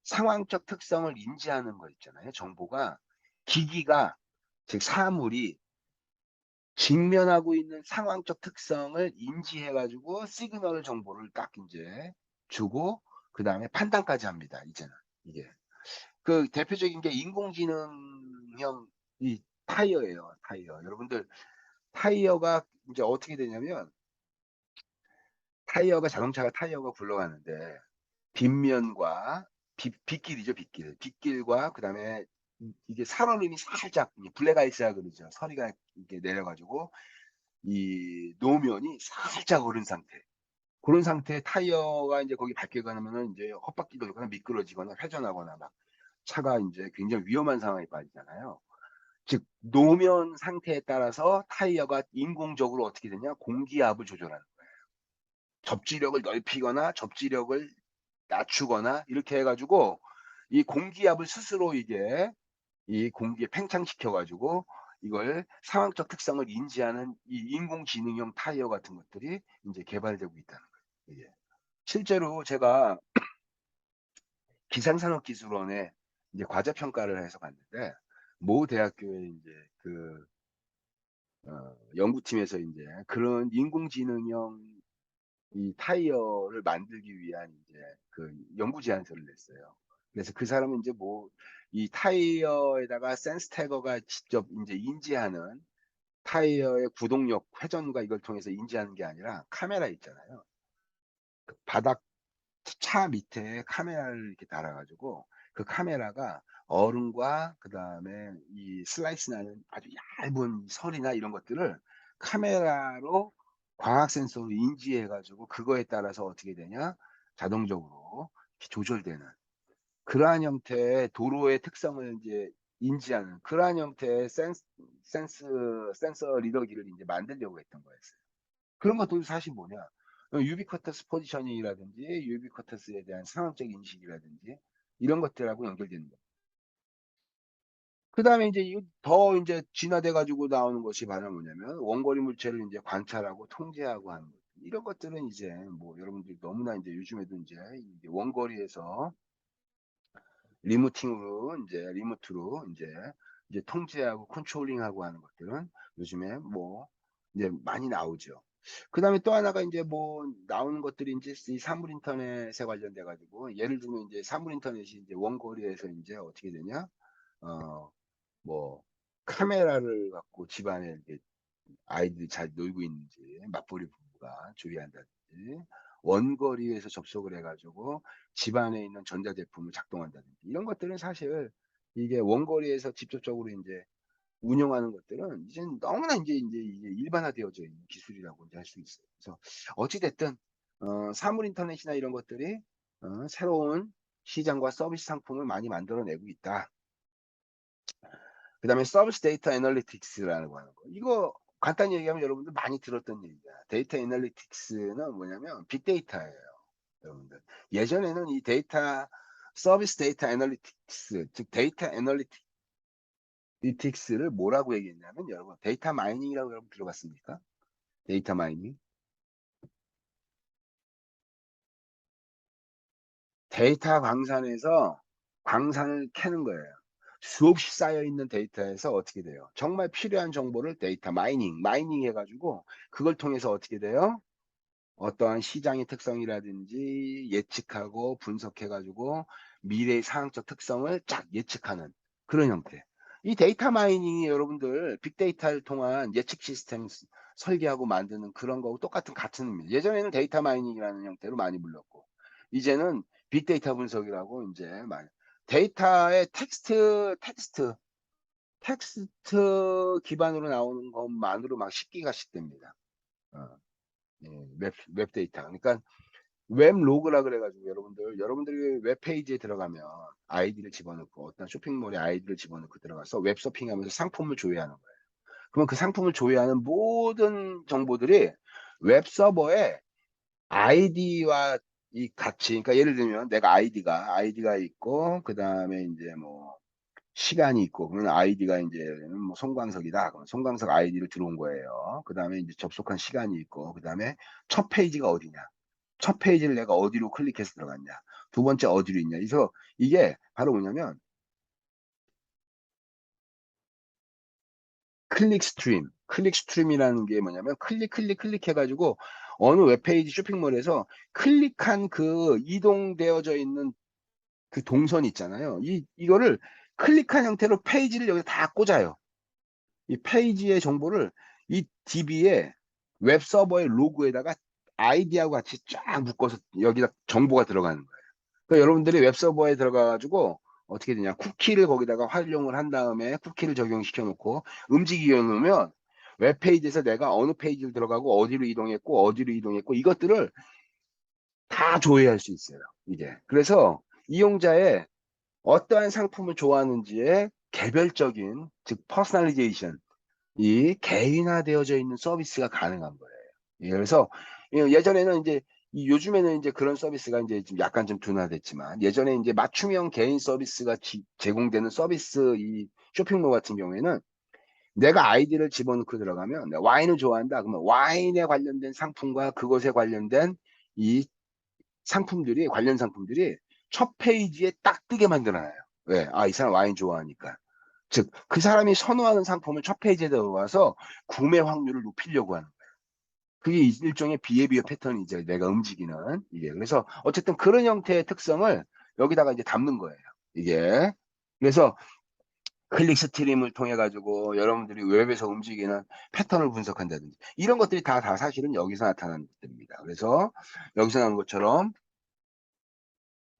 상황적 특성을 인지하는 거 있잖아요. 정보가 기기가 즉 사물이 직면하고 있는 상황적 특성을 인지해 가지고 시그널 정보를 딱 인제 주고 그다음에 판단까지 합니다 이제는 이게. 그 대표적인 게 인공지능형 이 타이어예요, 타이어. 여러분들 타이어가 인제 어떻게 되냐면 타이어가 자동차가 타이어가 굴러가는데 빗면과 빗길이죠, 빗길. 빗길과 그다음에 이게 살얼음이 살짝 이 블랙 아이스라 그러죠. 서리가 이렇게 내려 가지고 이 노면이 살짝 얼은 상태. 고런 상태의 타이어가 인제 거기 밟게 가면은 인제 헛바퀴 돌거나 미끄러지거나 회전하거나 막 차가 인제 굉장히 위험한 상황에 빠지잖아요. 즉 노면 상태에 따라서 타이어가 인공적으로 어떻게 되냐 공기압을 조절하는 거예요. 접지력을 넓히거나 접지력을 낮추거나 이렇게 해 가지고 이 공기압을 스스로 이게 이 공기에 팽창시켜 가지고 이걸 상황적 특성을 인지하는 이 인공지능형 타이어 같은 것들이 인제 개발되고 있다는 거예요 이게. 실제로 제가 기상산업기술원에 이제 과제 평가를 해서 갔는데 모 대학교에 인제 그 연구팀에서 인제 그런 인공지능형 이 타이어를 만들기 위한 인제 그 연구 제안서를 냈어요. 그래서 그 사람은 인제 뭐 이 타이어에다가 센스 태거가 직접 인제 인지하는 타이어의 구동력, 회전과 이걸 통해서 인지하는 게 아니라 카메라 있잖아요. 그 바닥 차 밑에 카메라를 이렇게 달아 가지고 그 카메라가 얼음과 그다음에 이 슬라이스 나는 아주 얇은 설이나 이런 것들을 카메라로 광학 센서로 인지해 가지고 그거에 따라서 어떻게 되냐 자동적으로 이렇게 조절되는 그러한 형태의 도로의 특성을 인제 인지하는 그러한 형태의 센서 리더기를 인제 만들려고 했던 거였어요. 그런 것들도 사실 뭐냐 유비쿼터스 포지셔닝이라든지 유비쿼터스에 대한 상황적 인식이라든지 이런 것들하고 연결되는 거. 그다음에 인제 이 더 인제 진화돼 가지고 나오는 것이 바로 뭐냐면 원거리 물체를 인제 관찰하고 통제하고 하는 것. 이런 것들은 이제 뭐 여러분들이 너무나 인제 요즘에도 인제 이게 원거리에서 리모팅으로 인제 리모트로 인제 통제하고 컨트롤링하고 하는 것들은 요즘에 뭐 이제 많이 나오죠. 그다음에 또 하나가 인제 뭐 나오는 것들이 인제 이 사물 인터넷에 관련돼 가지고 예를 들면 인제 사물 인터넷이 인제 원거리에서 인제 어떻게 되냐 어 뭐 카메라를 갖고 집안에 이렇게 아이들이 잘 놀고 있는지 맞벌이 부부가 조리한다든지 원거리에서 접속을 해 가지고 집안에 있는 전자제품을 작동한다든지 이런 것들은 사실 이게 원거리에서 직접적으로 인제 운영하는 것들은 이제는 너무나 인제 이게 일반화되어져 있는 기술이라고 인제 할 수 있어요. 그래서 어찌 됐든 사물 인터넷이나 이런 것들이 새로운 시장과 서비스 상품을 많이 만들어 내고 있다. 그다음에 서비스 데이터 애널리틱스라고 하는 거. 이거 간단히 얘기하면 여러분들 많이 들었던 얘기야. 데이터 애널리틱스는 뭐냐면 빅데이터예요, 여러분들. 예전에는 이 데이터 서비스 데이터 애널리틱스 즉 데이터 애널리틱스를 뭐라고 얘기했냐면 여러분 데이터 마이닝이라고 여러분 들어봤습니까? 데이터 마이닝. 데이터 광산에서 광산을 캐는 거예요. 수없이 쌓여 있는 데이터에서 어떻게 돼요? 정말 필요한 정보를 데이터 마이닝 해 가지고 그걸 통해서 어떻게 돼요? 어떠한 시장의 특성이라든지 예측하고 분석해 가지고 미래의 상황적 특성을 쫙 예측하는 그런 형태. 이 데이터 마이닝이 여러분들 빅데이터를 통한 예측 시스템 설계하고 만드는 그런 거하고 똑같은 같은 의미예요. 예전에는 데이터 마이닝이라는 형태로 많이 불렀고 이제는 빅데이터 분석이라고 인제 많이 데이터의 텍스트 기반으로 나오는 것만으로 막 10 기가씩 됩니다. 어. 예. 웹 데이터. 그러니까 웹 로그라 그래 가지고 여러분들이 웹페이지에 들어가면 아이디를 집어넣고 어떤 쇼핑몰에 아이디를 집어넣고 들어가서 웹 서핑하면서 상품을 조회하는 거예요. 그러면 그 상품을 조회하는 모든 정보들이 웹 서버에 아이디와 이 같이 그러니까 예를 들면 내가 아이디가 있고 그다음에 인제 뭐 시간이 있고 그러면 아이디가 인제는 뭐 송광석이다. 그러면 송광석 아이디로 들어온 거예요. 그다음에 인제 접속한 시간이 있고 그다음에 첫 페이지가 어디냐. 첫 페이지를 내가 어디로 클릭해서 들어갔냐. 두 번째 어디로 있냐. 그래서 이게 바로 뭐냐면 클릭 스트림이라는 게 뭐냐면 클릭 해가지고 어느 웹페이지 쇼핑몰에서 클릭한 그 이동되어져 있는 그 동선 있잖아요. 이거를 클릭한 형태로 페이지를 여기 다 꽂아요. 이 페이지의 정보를 이 DB에 웹 서버의 로그에다가 아이디하고 같이 쫙 묶어서 여기다 정보가 들어가는 거예요. 그러니까 여러분들이 웹 서버에 들어가가지고 어떻게 되냐, 쿠키를 거기다가 활용을 한 다음에 쿠키를 적용시켜 놓고 움직이게 해놓으면 웹페이지에서 내가 어느 페이지를 들어가고 어디로 이동했고 이것들을 다 조회할 수 있어요. 이게 그래서 이용자의 어떠한 상품을 좋아하는지에 개별적인, 즉 퍼스널리제이션, 이 개인화되어져 있는 서비스가 가능한 거예요. 예, 그래서 예전에는 이제 요즘에는 이제 그런 서비스가 이제 좀 약간 좀 둔화됐지만, 예전에 이제 맞춤형 개인 서비스가 제공되는 서비스, 이 쇼핑몰 같은 경우에는 내가 아이디를 집어넣고 들어가면 내가 와인을 좋아한다 그러면 와인에 관련된 상품과 그것에 관련된 이 관련 상품들이 첫 페이지에 딱 뜨게 만들어놔요. 왜? 아, 이 사람 와인 좋아하니까. 즉, 그 사람이 선호하는 상품을 첫 페이지에 들어가서 구매 확률을 높이려고 하는 거예요. 그게 일종의 비헤비어 패턴이죠. 내가 움직이는. 이게. 그래서 어쨌든 그런 형태의 특성을 여기다가 이제 담는 거예요. 이게. 그래서 클릭 스트림을 통해 가지고 여러분들이 웹에서 움직이는 패턴을 분석한다든지 이런 것들이 다 사실은 여기서 나타나는 것들입니다. 그래서 여기서 나온 것처럼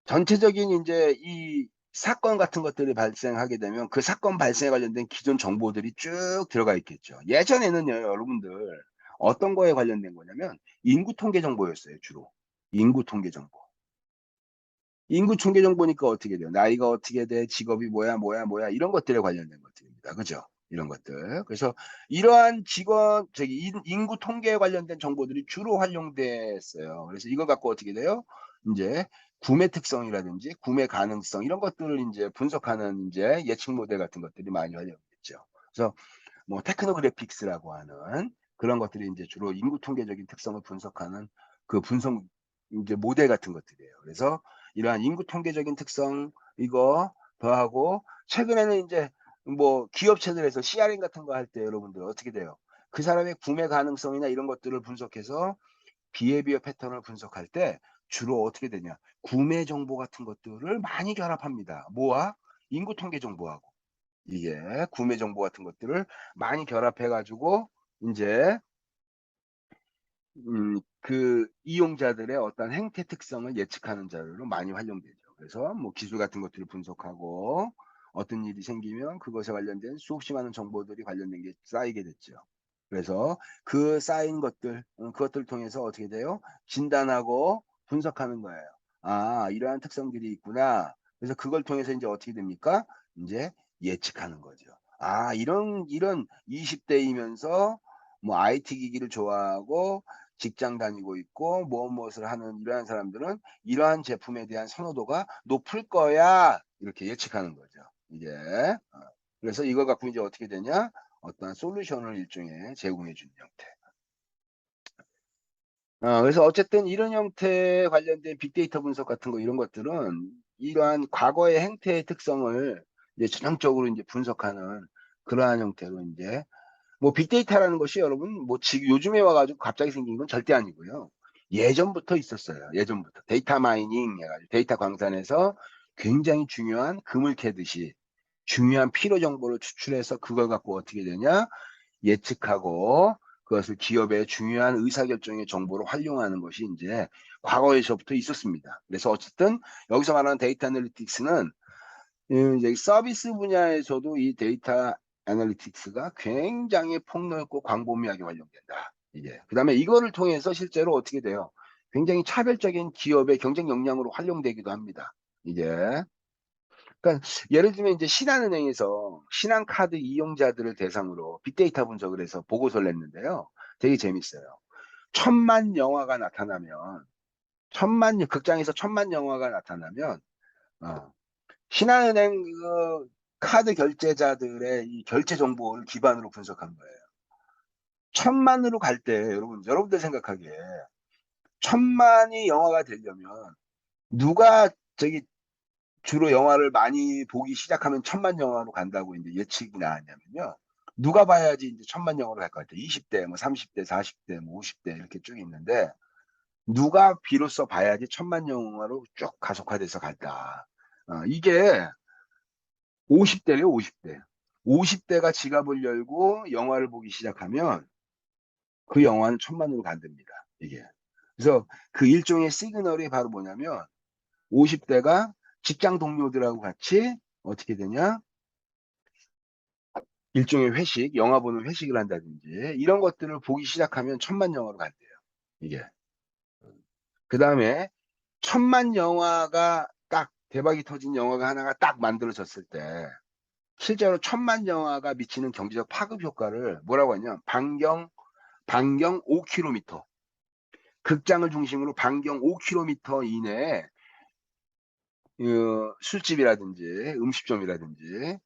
전체적인 이제 이 사건 같은 것들이 발생하게 되면 그 사건 발생에 관련된 기존 정보들이 쭉 들어가 있겠죠. 예전에는요, 여러분들 어떤 거에 관련된 거냐면 인구 통계 정보였어요, 주로. 인구 통계 정보. 인구 통계 정보니까 어떻게 돼요? 나이가 어떻게 돼? 직업이 뭐야? 이런 것들에 관련된 것들입니다. 그죠? 이런 것들. 그래서 이러한 인구 통계에 관련된 정보들이 주로 활용됐어요. 그래서 이걸 갖고 어떻게 돼요? 이제 구매 특성이라든지 구매 가능성 이런 것들을 이제 분석하는 이제 예측 모델 같은 것들이 많이 활용됐죠. 그래서 뭐 테크노그래픽스라고 하는 그런 것들이 이제 주로 인구 통계적인 특성을 분석하는 그 분석 이제 모델 같은 것들이에요. 그래서 이러한 인구 통계적인 특성 이거 더하고 최근에는 이제 뭐 기업체들에서 CRM 같은 거 할 때 여러분들 어떻게 돼요? 그 사람의 구매 가능성이나 이런 것들을 분석해서 비헤비어 패턴을 분석할 때 주로 어떻게 되냐? 구매 정보 같은 것들을 많이 결합합니다. 뭐와? 인구 통계 정보하고. 이게 구매 정보 같은 것들을 많이 결합해 가지고 이제 그 이용자들의 어떤 행태 특성을 예측하는 자료로 많이 활용되죠. 그래서 뭐 기술 같은 것들을 분석하고 어떤 일이 생기면 그것에 관련된 수없이 많은 정보들이 관련된 게 쌓이게 됐죠. 그래서 그 쌓인 것들, 그것들을 통해서 어떻게 돼요? 진단하고 분석하는 거예요. 아, 이러한 특성들이 있구나. 그래서 그걸 통해서 이제 어떻게 됩니까? 이제 예측하는 거죠. 아, 이런 20대이면서 뭐 IT 기기를 좋아하고 직장 다니고 있고 무엇을 하는 이러한 사람들은 이러한 제품에 대한 선호도가 높을 거야. 이렇게 예측하는 거죠. 이게. 그래서 이걸 갖고 이제 어떻게 되냐? 어떤 솔루션을 일종의 제공해 주는 형태. 그래서 어쨌든 이런 형태에 관련된 빅데이터 분석 같은 거 이런 것들은 이러한 과거의 행태의 특성을 이제 전형적으로 이제 분석하는 그러한 형태로 이제 뭐 빅데이터라는 것이 여러분 뭐 지금 요즘에 와가지고 갑자기 생긴 건 절대 아니고요. 예전부터 있었어요. 예전부터 데이터 마이닝 해가지고 데이터 광산에서 굉장히 중요한 금을 캐듯이 중요한 필요 정보를 추출해서 그걸 갖고 어떻게 되냐 예측하고 그것을 기업의 중요한 의사결정의 정보로 활용하는 것이 이제 과거에서부터 있었습니다. 그래서 어쨌든 여기서 말하는 데이터 애널리틱스는 이제 서비스 분야에서도 이 데이터 애널리틱스가 굉장히 폭넓고 광범위하게 활용된다. 이게 그다음에 이거를 통해서 실제로 어떻게 돼요? 굉장히 차별적인 기업의 경쟁 역량으로 활용되기도 합니다. 이게 그러니까 예를 들면 이제 신한은행에서 신한카드 이용자들을 대상으로 빅데이터 분석을 해서 보고서를 냈는데요. 되게 재밌어요. 천만 영화가 나타나면 극장에서 천만 영화가 나타나면 어, 신한은행 그 카드 결제자들의 이 결제 정보를 기반으로 분석한 거예요. 천만으로 갈 때 여러분들 생각하기에 천만이 영화가 되려면 누가 저기 주로 영화를 많이 보기 시작하면 천만 영화로 간다고 이제 예측이 나왔냐면요. 누가 봐야지 이제 천만 영화로 갈 것 같아. 20대, 뭐 30대, 40대, 뭐 50대 이렇게 쭉 있는데 누가 비로소 봐야지 천만 영화로 쭉 가속화돼서 갈까. 이게 50대래요, 50대. 50대가 지갑을 열고 영화를 보기 시작하면 그 영화는 천만으로 간답니다. 이게. 그래서 그 일종의 시그널이 바로 뭐냐면 50대가 직장 동료들하고 같이 어떻게 되냐? 일종의 회식, 영화 보는 회식을 한다든지 이런 것들을 보기 시작하면 천만 영화로 간대요. 이게. 그 다음에 천만 영화가 딱 대박이 터진 영화가 하나가 딱 만들어졌을 때 실제로 천만 영화가 미치는 경제적 파급 효과를 뭐라고 하냐? 반경 5km. 극장을 중심으로 반경 5km 이내에 술집이라든지 음식점이라든지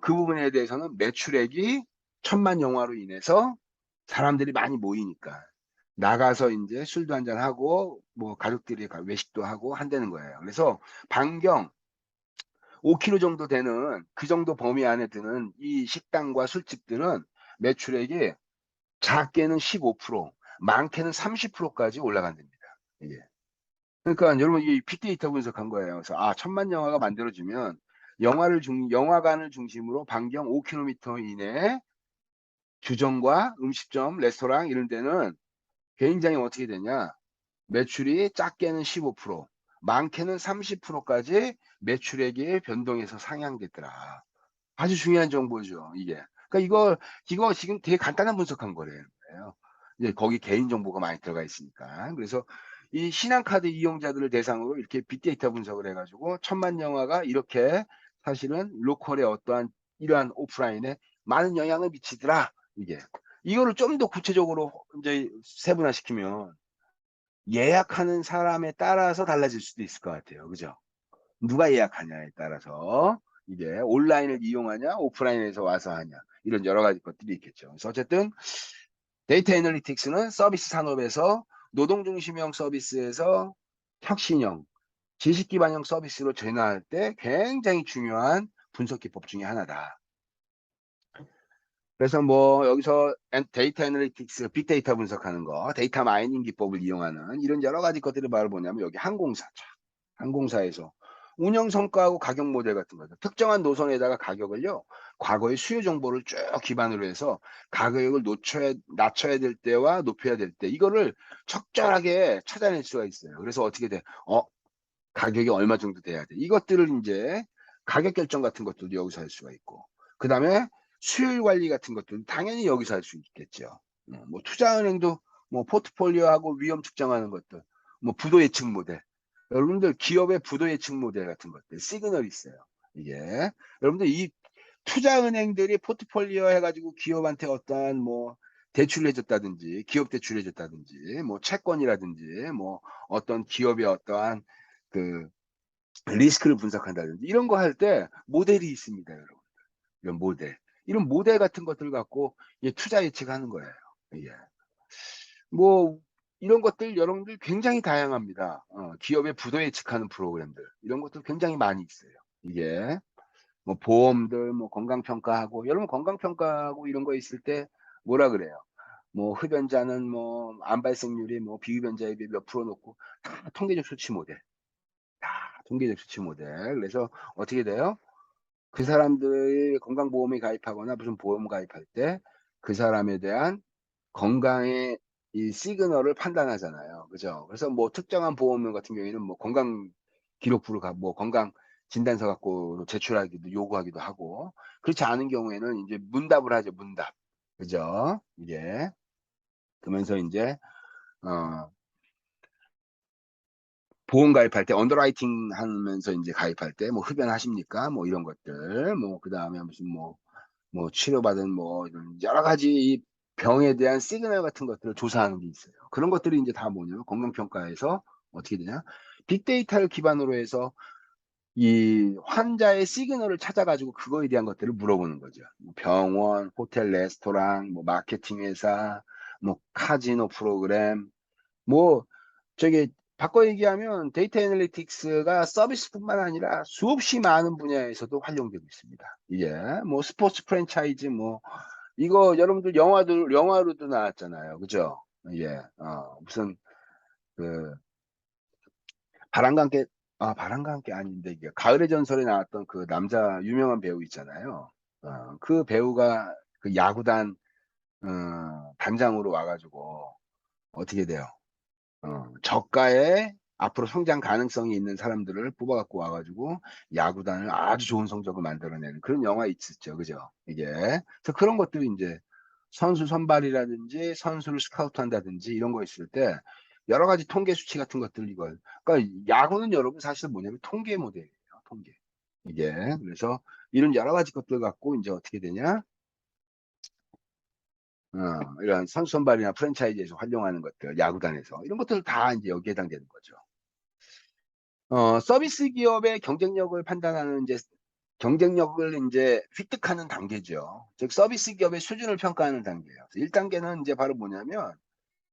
그 부분에 대해서는 매출액이 천만 영화로 인해서 사람들이 많이 모이니까 나가서 이제 술도 한잔 하고 뭐 가족들이 외식도 하고 한다는 거예요. 그래서 반경 5km 정도 되는 그 정도 범위 안에 드는 이 식당과 술집들은 매출액이 작게는 15%, 많게는 30%까지 올라간답니다. 이게. 그러니까 여러분 이 빅데이터 분석한 거예요. 그래서 천만 영화가 만들어지면 영화관을 중심으로 반경 5km 이내에 주점과 음식점, 레스토랑 이런 데는 굉장히 어떻게 되냐? 매출이 작게는 15%, 많게는 30%까지 매출액이 변동해서 상향됐더라. 아주 중요한 정보죠, 이게. 그러니까 이거 지금 되게 간단한 분석한 거래요. 이제 거기 개인정보가 많이 들어가 있으니까. 그래서 이 신한카드 이용자들을 대상으로 이렇게 빅데이터 분석을 해가지고 천만 영화가 이렇게 사실은 로컬의 어떠한 이러한 오프라인에 많은 영향을 미치더라. 이게. 이거를 좀 더 구체적으로 이제 세분화시키면 예약하는 사람에 따라서 달라질 수도 있을 것 같아요. 그죠? 누가 예약하냐에 따라서 이게 온라인을 이용하냐, 오프라인에서 와서 하냐, 이런 여러 가지 것들이 있겠죠. 그래서 어쨌든 데이터 애널리틱스는 서비스 산업에서 노동 중심형 서비스에서 혁신형, 지식 기반형 서비스로 전환할 때 굉장히 중요한 분석 기법 중에 하나다. 그래서 뭐 여기서 데이터 애널리틱스, 빅데이터 분석하는 거, 데이터 마이닝 기법을 이용하는 이런 여러 가지 것들을 바로 보냐면 여기 항공사에서 운영 성과하고 가격 모델 같은 거죠. 특정한 노선에다가 가격을요, 과거의 수요 정보를 쭉 기반으로 해서 가격을 낮춰야 될 때와 높여야 될 때, 이거를 적절하게 찾아낼 수가 있어요. 그래서 어떻게 돼? 가격이 얼마 정도 돼야 돼. 이것들을 이제 가격 결정 같은 것들도 여기서 할 수가 있고, 그 다음에 수요일 관리 같은 것들은 당연히 여기서 할 수 있겠죠. 뭐 투자은행도 뭐 포트폴리오하고 위험 측정하는 것들, 뭐 부도 예측 모델. 여러분들 기업의 부도 예측 모델 같은 것들, 시그널이 있어요. 이게 여러분들 이 투자은행들이 포트폴리오 해가지고 기업한테 어떠한 뭐 대출을 해줬다든지, 기업 대출을 해줬다든지, 뭐 채권이라든지, 뭐 어떤 기업의 어떠한 그 리스크를 분석한다든지 이런 거 할 때 모델이 있습니다, 여러분. 이런 모델. 이런 모델 같은 것들 갖고 투자 예측하는 거예요. 예. 뭐 이런 것들 여러분들 굉장히 다양합니다. 기업의 부도 예측하는 프로그램들 이런 것들 굉장히 많이 있어요. 이게 뭐 보험들 뭐 건강평가하고 여러분 건강평가하고 이런 거 있을 때 뭐라 그래요? 뭐 흡연자는 뭐 암 발생률이 뭐 비흡연자에 비해 몇 프로 높고 다 통계적 수치 모델. 통계적 수치 모델. 그래서 어떻게 돼요? 그 사람들이 건강보험에 가입하거나 무슨 보험 가입할 때 그 사람에 대한 건강의 이 시그널을 판단하잖아요. 그죠? 그래서 뭐 특정한 보험료 같은 경우에는 뭐 건강 기록부를 뭐 건강 진단서 갖고 제출하기도 요구하기도 하고 그렇지 않은 경우에는 이제 문답을 하죠. 문답. 그죠? 이게 그러면서 이제 어 보험 가입할 때 언더라이팅 하면서 이제 가입할 때 뭐 흡연하십니까? 뭐 이런 것들 뭐 그다음에 무슨 뭐 치료받은 뭐 이런 여러 가지 이 병에 대한 시그널 같은 것들을 조사하는 게 있어요. 그런 것들이 이제 다 뭐냐면 건강평가에서 어떻게 되냐? 빅데이터를 기반으로 해서 이 환자의 시그널을 찾아가지고 그거에 대한 것들을 물어보는 거죠. 뭐 병원, 호텔, 레스토랑, 뭐 마케팅 회사, 뭐 카지노 프로그램, 뭐 저기 바꿔 얘기하면 데이터 애널리틱스가 서비스뿐만 아니라 수없이 많은 분야에서도 활용되고 있습니다. 이게 뭐 스포츠 프랜차이즈 뭐 이거 여러분들 영화로도 나왔잖아요. 그죠? 예. 무슨 그 바람과 함께 바람과 함께 아닌데 이게 가을의 전설에 나왔던 그 남자 유명한 배우 있잖아요. 그 배우가 그 야구단 단장으로 와가지고 어떻게 돼요? 저가의 앞으로 성장 가능성이 있는 사람들을 뽑아갖고 와가지고 야구단을 아주 좋은 성적을 만들어내는 그런 영화 있었죠. 그죠? 이게. 그래서 그런 것들이 이제 선수 선발이라든지 선수를 스카우트한다든지 이런 거 있을 때 여러 가지 통계 수치 같은 것들 이걸. 그러니까 야구는 여러분 사실 뭐냐면 통계 모델이에요. 통계. 이게. 그래서 이런 여러 가지 것들 갖고 이제 어떻게 되냐? 이런 선수 선발이나 프랜차이즈에서 활용하는 것들, 야구단에서 이런 것들 다 이제 여기에 해당되는 거죠. 서비스 기업의 경쟁력을 판단하는 이제 경쟁력을 이제 획득하는 단계죠. 즉 서비스 기업의 수준을 평가하는 단계예요. 1단계는 이제 바로 뭐냐면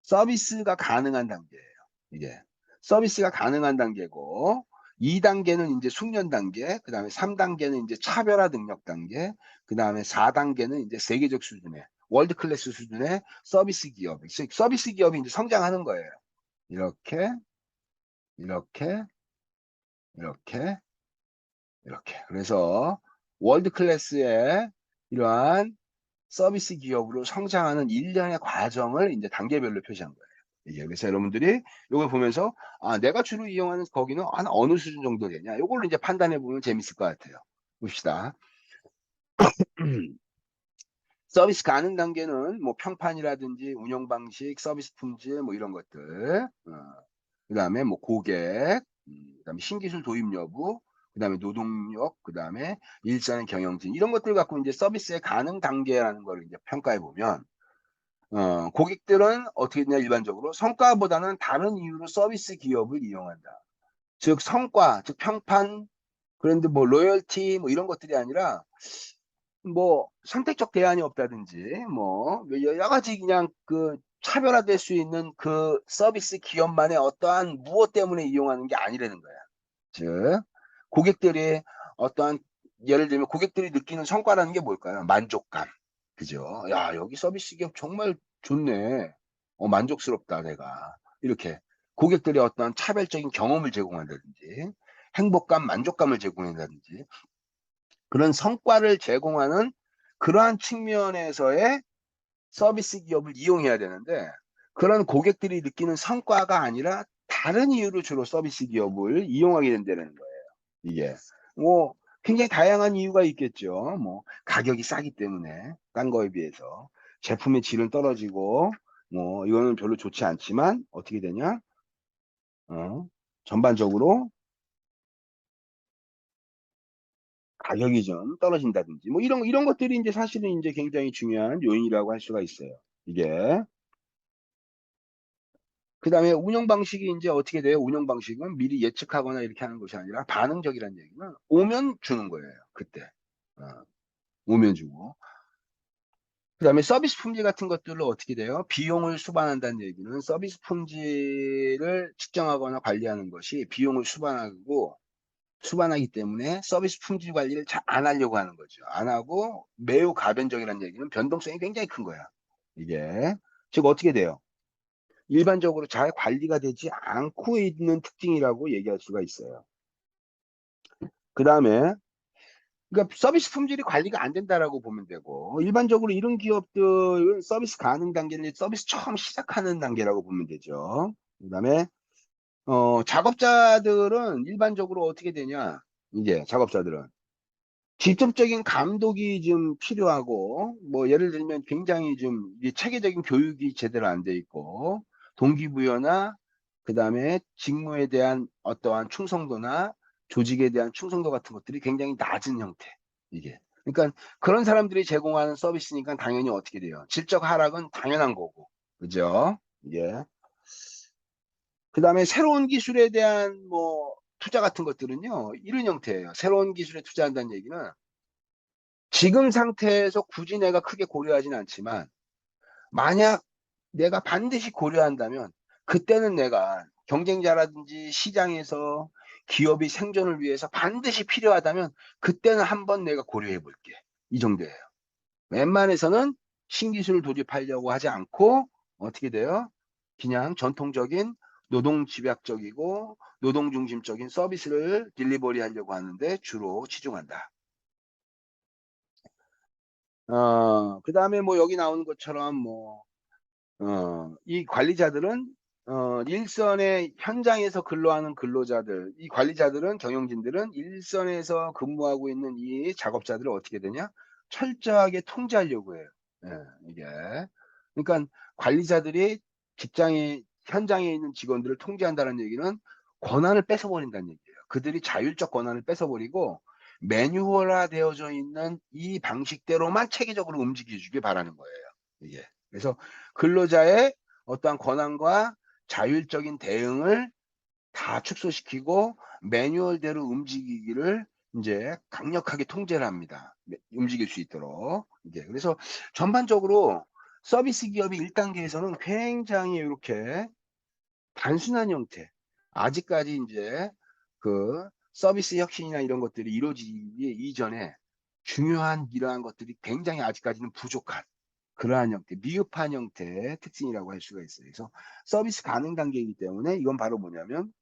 서비스가 가능한 단계예요. 이게 서비스가 가능한 단계고 2단계는 이제 숙련 단계, 그다음에 3단계는 이제 차별화 능력 단계, 그다음에 4단계는 이제 세계적 수준의 월드 클래스 수준의 서비스 기업. 서비스 기업이 이제 성장하는 거예요. 이렇게 이렇게 이렇게 이렇게. 그래서 월드 클래스의 이러한 서비스 기업으로 성장하는 일련의 과정을 이제 단계별로 표시한 거예요. 이게 그래서 여러분들이 이걸 보면서 내가 주로 이용하는 거기는 한 어느 수준 정도 되냐 이걸로 이제 판단해 보면 재밌을 것 같아요. 봅시다. 서비스 가능 단계는 뭐 평판이라든지 운영 방식, 서비스 품질 뭐 이런 것들. 그다음에 뭐 고객, 그다음에 신기술 도입 여부, 그다음에 노동력, 그다음에 일자는 경영진 이런 것들 갖고 이제 서비스의 가능 단계라는 걸 이제 평가해 보면 고객들은 어떻게 되냐 일반적으로 성과보다는 다른 이유로 서비스 기업을 이용한다. 즉 성과, 즉 평판, 그런데 뭐 로열티 뭐 이런 것들이 아니라 뭐 선택적 대안이 없다든지 뭐 여러 가지 그냥 그 차별화될 수 있는 그 서비스 기업만의 어떠한 무엇 때문에 이용하는 게 아니라는 거야. 즉 고객들이 어떠한 예를 들면 고객들이 느끼는 성과라는 게 뭘까요? 만족감. 그죠? 야, 여기 서비스 기업 정말 좋네. 만족스럽다, 내가. 이렇게 고객들이 어떠한 차별적인 경험을 제공한다든지 행복감, 만족감을 제공한다든지 그런 성과를 제공하는 그러한 측면에서의 서비스 기업을 이용해야 되는데 그런 고객들이 느끼는 성과가 아니라 다른 이유로 주로 서비스 기업을 이용하게 된다는 거예요. 이게 뭐 굉장히 다양한 이유가 있겠죠. 뭐 가격이 싸기 때문에 딴 거에 비해서 제품의 질은 떨어지고 뭐 이거는 별로 좋지 않지만 어떻게 되냐? 전반적으로 가격이 좀 떨어진다든지 뭐 이런 것들이 이제 사실은 이제 굉장히 중요한 요인이라고 할 수가 있어요. 이게 그다음에 운영 방식이 이제 어떻게 돼요? 운영 방식은 미리 예측하거나 이렇게 하는 것이 아니라 반응적이라는 얘기는 오면 주는 거예요. 그때 어, 오면 주고 그다음에 서비스 품질 같은 것들로 어떻게 돼요? 비용을 수반한다는 얘기는 서비스 품질을 측정하거나 관리하는 것이 비용을 수반하기 때문에 서비스 품질 관리를 잘 안 하려고 하는 거죠. 안 하고 매우 가변적이라는 얘기는 변동성이 굉장히 큰 거야. 이게 즉 어떻게 돼요? 일반적으로 잘 관리가 되지 않고 있는 특징이라고 얘기할 수가 있어요. 그 다음에 그러니까 서비스 품질이 관리가 안 된다라고 보면 되고 일반적으로 이런 기업들은 서비스 가능 단계는 서비스 처음 시작하는 단계라고 보면 되죠. 그 다음에 작업자들은 일반적으로 어떻게 되냐 이제 작업자들은 직접적인 감독이 좀 필요하고 뭐 예를 들면 굉장히 좀 체계적인 교육이 제대로 안 돼 있고 동기부여나 그다음에 직무에 대한 어떠한 충성도나 조직에 대한 충성도 같은 것들이 굉장히 낮은 형태 이게 그러니까 그런 사람들이 제공하는 서비스니까 당연히 어떻게 돼요 질적 하락은 당연한 거고 그죠 이게 그다음에 새로운 기술에 대한 뭐 투자 같은 것들은요 이런 형태예요 새로운 기술에 투자한다는 얘기는 지금 상태에서 굳이 내가 크게 고려하진 않지만 만약 내가 반드시 고려한다면 그때는 내가 경쟁자라든지 시장에서 기업이 생존을 위해서 반드시 필요하다면 그때는 한번 내가 고려해 볼게. 이 정도예요. 웬만해서는 신기술을 도입하려고 하지 않고 어떻게 돼요? 그냥 전통적인 노동 집약적이고 노동 중심적인 서비스를 딜리버리 하려고 하는데 주로 치중한다. 그다음에 뭐 여기 나오는 것처럼 뭐 이 관리자들은 일선의 현장에서 근로하는 근로자들, 이 관리자들은 경영진들은 일선에서 근무하고 있는 이 작업자들을 어떻게 되냐? 철저하게 통제하려고 해요. 예, 이게. 그러니까 관리자들이 직장에 현장에 있는 직원들을 통제한다는 얘기는 권한을 뺏어버린다는 얘기예요. 그들이 자율적 권한을 뺏어버리고 매뉴얼화 되어져 있는 이 방식대로만 체계적으로 움직여 주길 바라는 거예요. 이게. 그래서 근로자의 어떠한 권한과 자율적인 대응을 다 축소시키고 매뉴얼대로 움직이기를 인제 강력하게 통제를 합니다. 움직일 수 있도록. 이제 그래서 전반적으로 서비스 기업이 1 단계에서는 굉장히 요렇게 단순한 형태, 아직까지 인제 그 서비스 혁신이나 이런 것들이 이루어지기 이전에 중요한 이러한 것들이 굉장히 아직까지는 부족한 그러한 형태, 미흡한 형태의 특징이라고 할 수가 있어요. 그래서 서비스 가능 단계이기 때문에 이건 바로 뭐냐면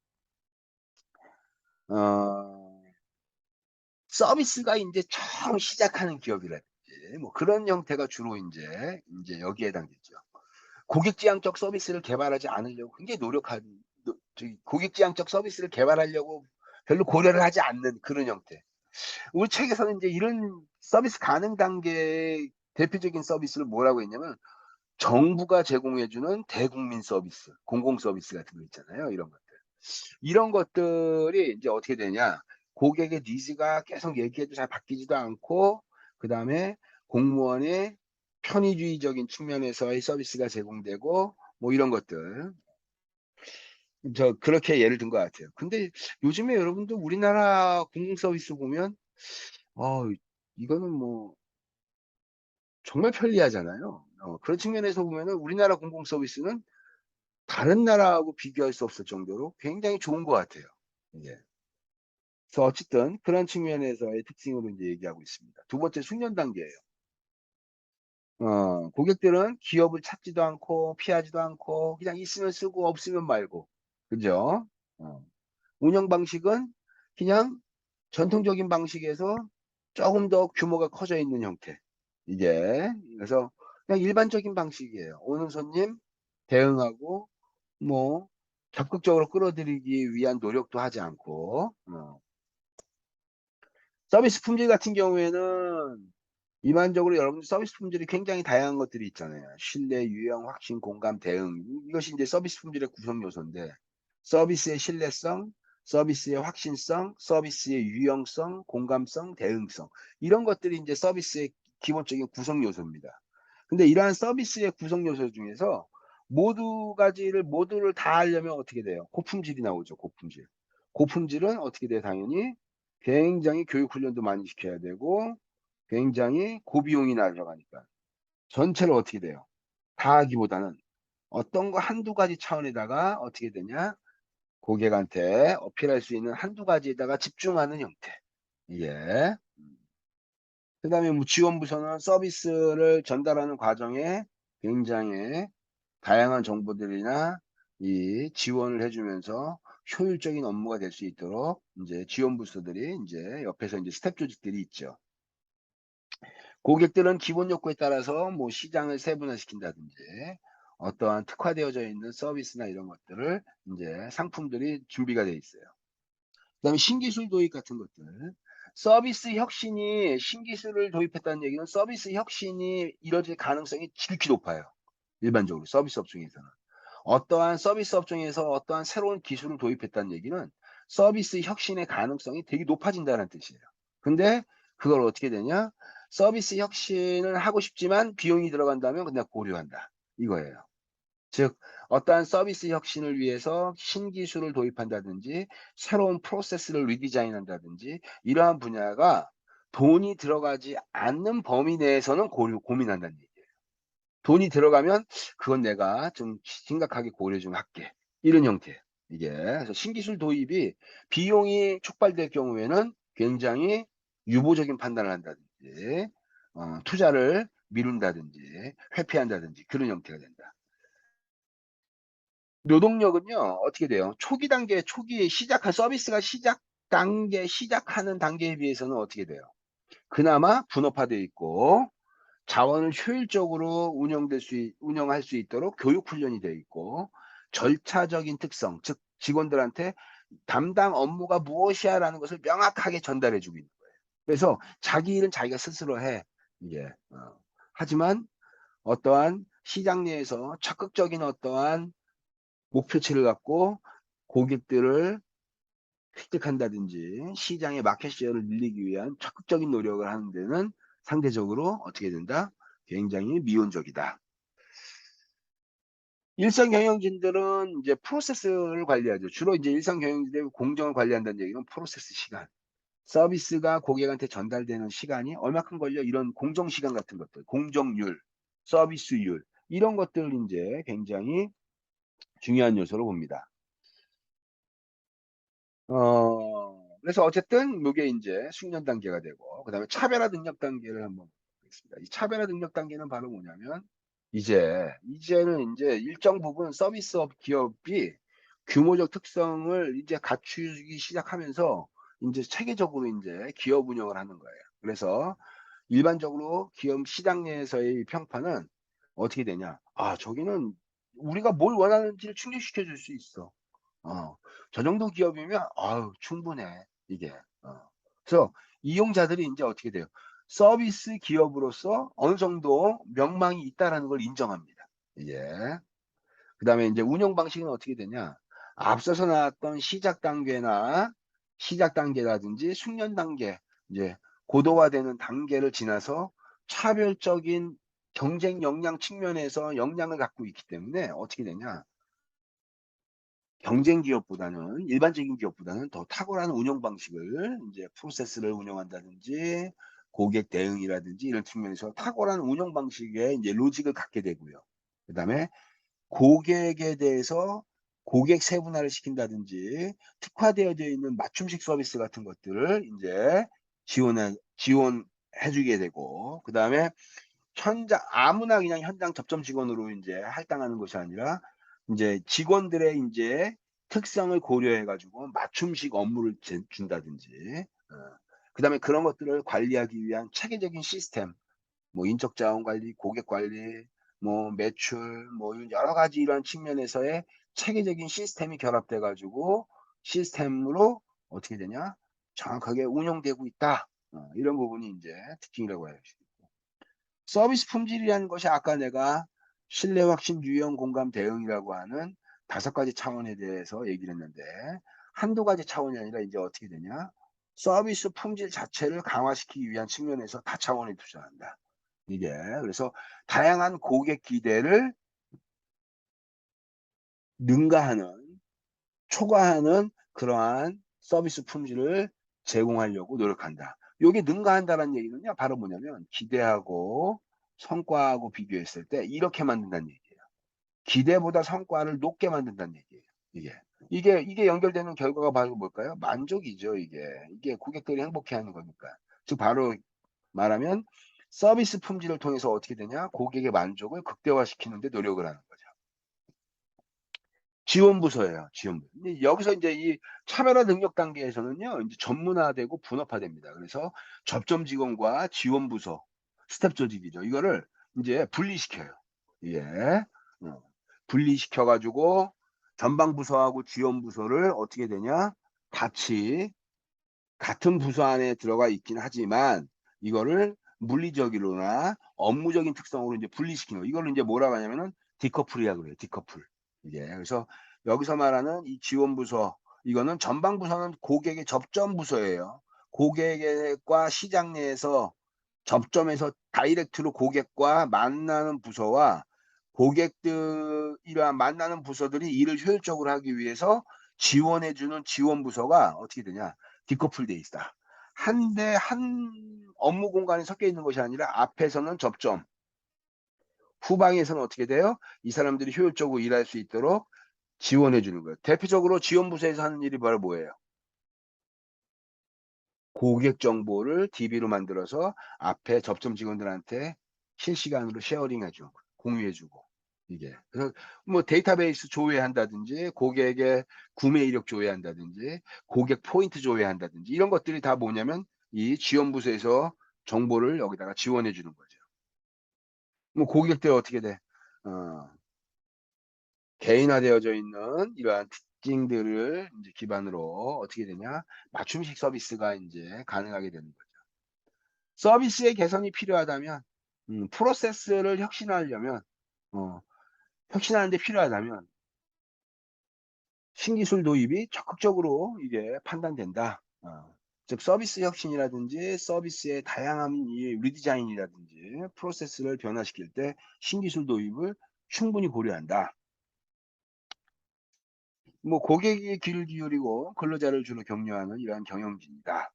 어 서비스가 인제 처음 시작하는 기업이라든지 뭐 그런 형태가 주로 인제 여기에 해당되죠. 고객 지향적 서비스를 개발하지 않으려고 굉장히 노력한 저기 고객 지향적 서비스를 개발하려고 별로 고려를 하지 않는 그런 형태. 우리 책에서는 인제 이런 서비스 가능 단계의 대표적인 서비스를 뭐라고 했냐면 정부가 제공해 주는 대국민 서비스, 공공 서비스 같은 거 있잖아요. 이런 것들. 이런 것들이 인제 어떻게 되냐. 고객의 니즈가 계속 얘기해도 잘 바뀌지도 않고 그다음에 공무원의 편의주의적인 측면에서의 서비스가 제공되고 뭐 이런 것들. 그렇게 예를 든 것 같아요. 근데 요즘에 여러분들 우리나라 공공 서비스 보면 어 이거는 뭐 정말 편리하잖아요. 그런 측면에서 보면은 우리나라 공공 서비스는 다른 나라하고 비교할 수 없을 정도로 굉장히 좋은 것 같아요. 이게. 그래서 어쨌든 그런 측면에서의 특징으로 인제 얘기하고 있습니다. 두 번째 숙련 단계예요. 고객들은 기업을 찾지도 않고 피하지도 않고 그냥 있으면 쓰고 없으면 말고. 그죠? 어. 운영 방식은 그냥 전통적인 방식에서 쪼금 더 규모가 커져 있는 형태. 이게 그래서 그냥 일반적인 방식이에요. 오는 손님 대응하고 뭐 적극적으로 끌어들이기 위한 노력도 하지 않고 서비스 품질 같은 경우에는 일반적으로 여러분들 서비스 품질이 굉장히 다양한 것들이 있잖아요. 신뢰, 유형, 확신, 공감, 대응. 이것이 인제 서비스 품질의 구성 요소인데 서비스의 신뢰성, 서비스의 확신성, 서비스의 유형성, 공감성, 대응성 이런 것들이 인제 서비스의 기본적인 구성 요소입니다. 근데 이러한 서비스의 구성 요소 중에서 모두를 다 하려면 어떻게 돼요? 고품질이 나오죠, 고품질. 고품질은 어떻게 돼요? 당연히 굉장히 교육 훈련도 많이 시켜야 되고 굉장히 고비용이 나들어가니까. 전체를 어떻게 돼요? 다 하기보다는 어떤 거 한두 가지 차원에다가 어떻게 되냐? 고객한테 어필할 수 있는 한두 가지에다가 집중하는 형태. 이게. 그다음에 뭐 지원부서는 서비스를 전달하는 과정에 굉장히 다양한 정보들이나 이 지원을 해 주면서 효율적인 업무가 될 수 있도록 인제 지원 부서들이 인제 옆에서 인제 스텝 조직들이 있죠. 고객들은 기본 욕구에 따라서 뭐 시장을 세분화시킨다든지 어떠한 특화되어져 있는 서비스나 이런 것들을 인제 상품들이 준비가 돼 있어요. 그다음에 신기술 도입 같은 것들. 서비스 혁신이 신기술을 도입했다는 얘기는 서비스 혁신이 이뤄질 가능성이 지극히 높아요, 일반적으로 서비스 업종에서는. 어떠한 서비스 업종에서 어떠한 새로운 기술을 도입했다는 얘기는 서비스 혁신의 가능성이 되게 높아진다는 뜻이에요. 근데 그걸 어떻게 되냐? 서비스 혁신을 하고 싶지만 비용이 들어간다면 그냥 고려한다. 이거예요. 즉 어떠한 서비스 혁신을 위해서 신기술을 도입한다든지 새로운 프로세스를 리디자인한다든지 이러한 분야가 돈이 들어가지 않는 범위 내에서는 고민한다는 얘기예요. 돈이 들어가면 '그건 내가 좀 심각하게 고려 좀 할게.' 이런 형태예요. 이게. 그래서 신기술 도입이 비용이 촉발될 경우에는 굉장히 유보적인 판단을 한다든지, 투자를 미룬다든지, 회피한다든지 그런 형태가 된다. 노동력은요, 어떻게 돼요? 초기 단계, 초기에 시작한 서비스가 시작하는 단계에 비해서는 어떻게 돼요? 그나마 분업화되어 있고, 자원을 효율적으로 운영할 수 있도록 교육 훈련이 되어 있고, 절차적인 특성, 즉 직원들한테 담당 업무가 무엇이야라는 것을 명확하게 전달해 주고 있는 거예요. 그래서 자기 일은 자기가 스스로 해. 이게. 하지만 어떠한 시장 내에서 적극적인 어떠한 목표치를 갖고 고객들을 획득한다든지 시장의 마켓 셰어를 늘리기 위한 적극적인 노력을 하는 데는 상대적으로 어떻게 된다? 굉장히 미온적이다. 일선 경영진들은 이제 프로세스를 관리하죠. 주로 이제 일선 경영진들이 공정을 관리한다는 얘기는 프로세스 시간. 서비스가 고객한테 전달되는 시간이 얼마큼 걸려? 이런 공정 시간 같은 것들, 공정률, 서비스율, 이런 것들 이제 굉장히 중요한 요소로 봅니다. 그래서 어쨌든 이게 이제 숙련 단계가 되고, 그 다음에 차별화 능력 단계를 한번 보겠습니다. 이 차별화 능력 단계는 바로 뭐냐면, 이제는 이제 일정 부분 서비스업 기업이 규모적 특성을 이제 갖추기 시작하면서 이제 체계적으로 이제 기업 운영을 하는 거예요. 그래서 일반적으로 기업 시장 내에서의 평판은 어떻게 되냐? 아, 저기는 우리가 뭘 원하는지를 충족시켜 줄 수 있어. 어, 저 정도 기업이면 아유 충분해 이게. 그래서 이용자들이 이제 어떻게 돼요? 서비스 기업으로서 어느 정도 명망이 있다라는 걸 인정합니다. 이게. 그다음에 이제 운영 방식은 어떻게 되냐? 앞서서 나왔던 시작 단계라든지 숙련 단계, 이제 고도화되는 단계를 지나서 차별적인 경쟁 역량 측면에서 역량을 갖고 있기 때문에 어떻게 되냐? 경쟁 기업보다는 일반적인 기업보다는 더 탁월한 운영 방식을 이제 프로세스를 운영한다든지 고객 대응이라든지 이런 측면에서 탁월한 운영 방식의 이제 로직을 갖게 되고요. 그다음에 고객에 대해서 고객 세분화를 시킨다든지 특화되어져 있는 맞춤식 서비스 같은 것들을 이제 지원해 주게 되고, 그다음에 현장 아무나 그냥 현장 접점 직원으로 이제 할당하는 것이 아니라 이제 직원들의 이제 특성을 고려해 가지고 맞춤식 업무를 준다든지, 그다음에 그런 것들을 관리하기 위한 체계적인 시스템, 뭐 인적 자원 관리, 고객 관리, 뭐 매출, 뭐 여러 가지 이런 측면에서의 체계적인 시스템이 결합돼 가지고 시스템으로 어떻게 되냐? 정확하게 운영되고 있다. 이런 부분이 이제 특징이라고 해요. 서비스 품질이라는 것이 아까 내가 신뢰, 확신, 유형, 공감, 대응이라고 하는 5가지 차원에 대해서 얘기를 했는데, 한두 가지 차원이 아니라 이제 어떻게 되냐? 서비스 품질 자체를 강화시키기 위한 측면에서 다차원에 투자한다. 이게 그래서 다양한 고객 기대를 능가하는, 초과하는 그러한 서비스 품질을 제공하려고 노력한다. 요게 능가한다는 얘기는요, 바로 뭐냐면 기대하고 성과하고 비교했을 때 이렇게 만든다는 얘기예요. 기대보다 성과를 높게 만든다는 얘기예요. 이게. 이게 연결되는 결과가 바로 뭘까요? 만족이죠, 이게. 이게 고객들이 행복해하는 거니까. 즉, 바로 말하면 서비스 품질을 통해서 어떻게 되냐? 고객의 만족을 극대화시키는 데 노력을 하는 거죠. 지원부서예요, 지원부. 근데 여기서 이제 이 차별화 능력 단계에서는요, 이제 전문화되고 분업화됩니다. 그래서 접점 직원과 지원부서, 스텝 조직이죠. 이거를 이제 분리시켜요. 예. 분리시켜가지고 전방부서하고 지원부서를 어떻게 되냐? 같이 같은 부서 안에 들어가 있긴 하지만 이거를 물리적으로나 업무적인 특성으로 이제 분리시키는 거. 이거를 이제 뭐라고 하냐면은 디커플이라고 그래요. 디커플. 이게 그래서 여기서 말하는 이 지원 부서, 이거는 전방 부서는 고객의 접점 부서예요. 고객과 시장 내에서 접점에서 다이렉트로 고객과 만나는 부서와 고객들이랑 만나는 부서들이 일을 효율적으로 하기 위해서 지원해주는 지원 부서가 어떻게 되냐? 디커플돼 있다. 한 업무 공간에 섞여 있는 것이 아니라 앞에서는 접점, 후방에서는 어떻게 돼요? 이 사람들이 효율적으로 일할 수 있도록 지원해 주는 거예요. 대표적으로 지원부서에서 하는 일이 바로 뭐예요? 고객 정보를 DB로 만들어서 앞에 접점 직원들한테 실시간으로 쉐어링해 주고 공유해 주고 이게. 그래서 뭐 데이터베이스 조회한다든지 고객의 구매 이력 조회한다든지 고객 포인트 조회한다든지 이런 것들이 다 뭐냐면 이 지원부서에서 정보를 여기다가 지원해 주는 거죠. 뭐 고객들 어떻게 돼? 어 개인화되어져 있는 이러한 특징들을 인제 기반으로 어떻게 되냐? 맞춤식 서비스가 인제 가능하게 되는 거죠. 서비스의 개선이 필요하다면 프로세스를 혁신하려면 어 혁신하는 데 필요하다면 신기술 도입이 적극적으로 이게 판단된다. 즉 서비스 혁신이라든지 서비스의 다양한 이 리디자인이라든지 프로세스를 변화시킬 때 신기술 도입을 충분히 고려한다. 뭐 고객이 귀를 기울이고 근로자를 주로 격려하는 이러한 경영진이다.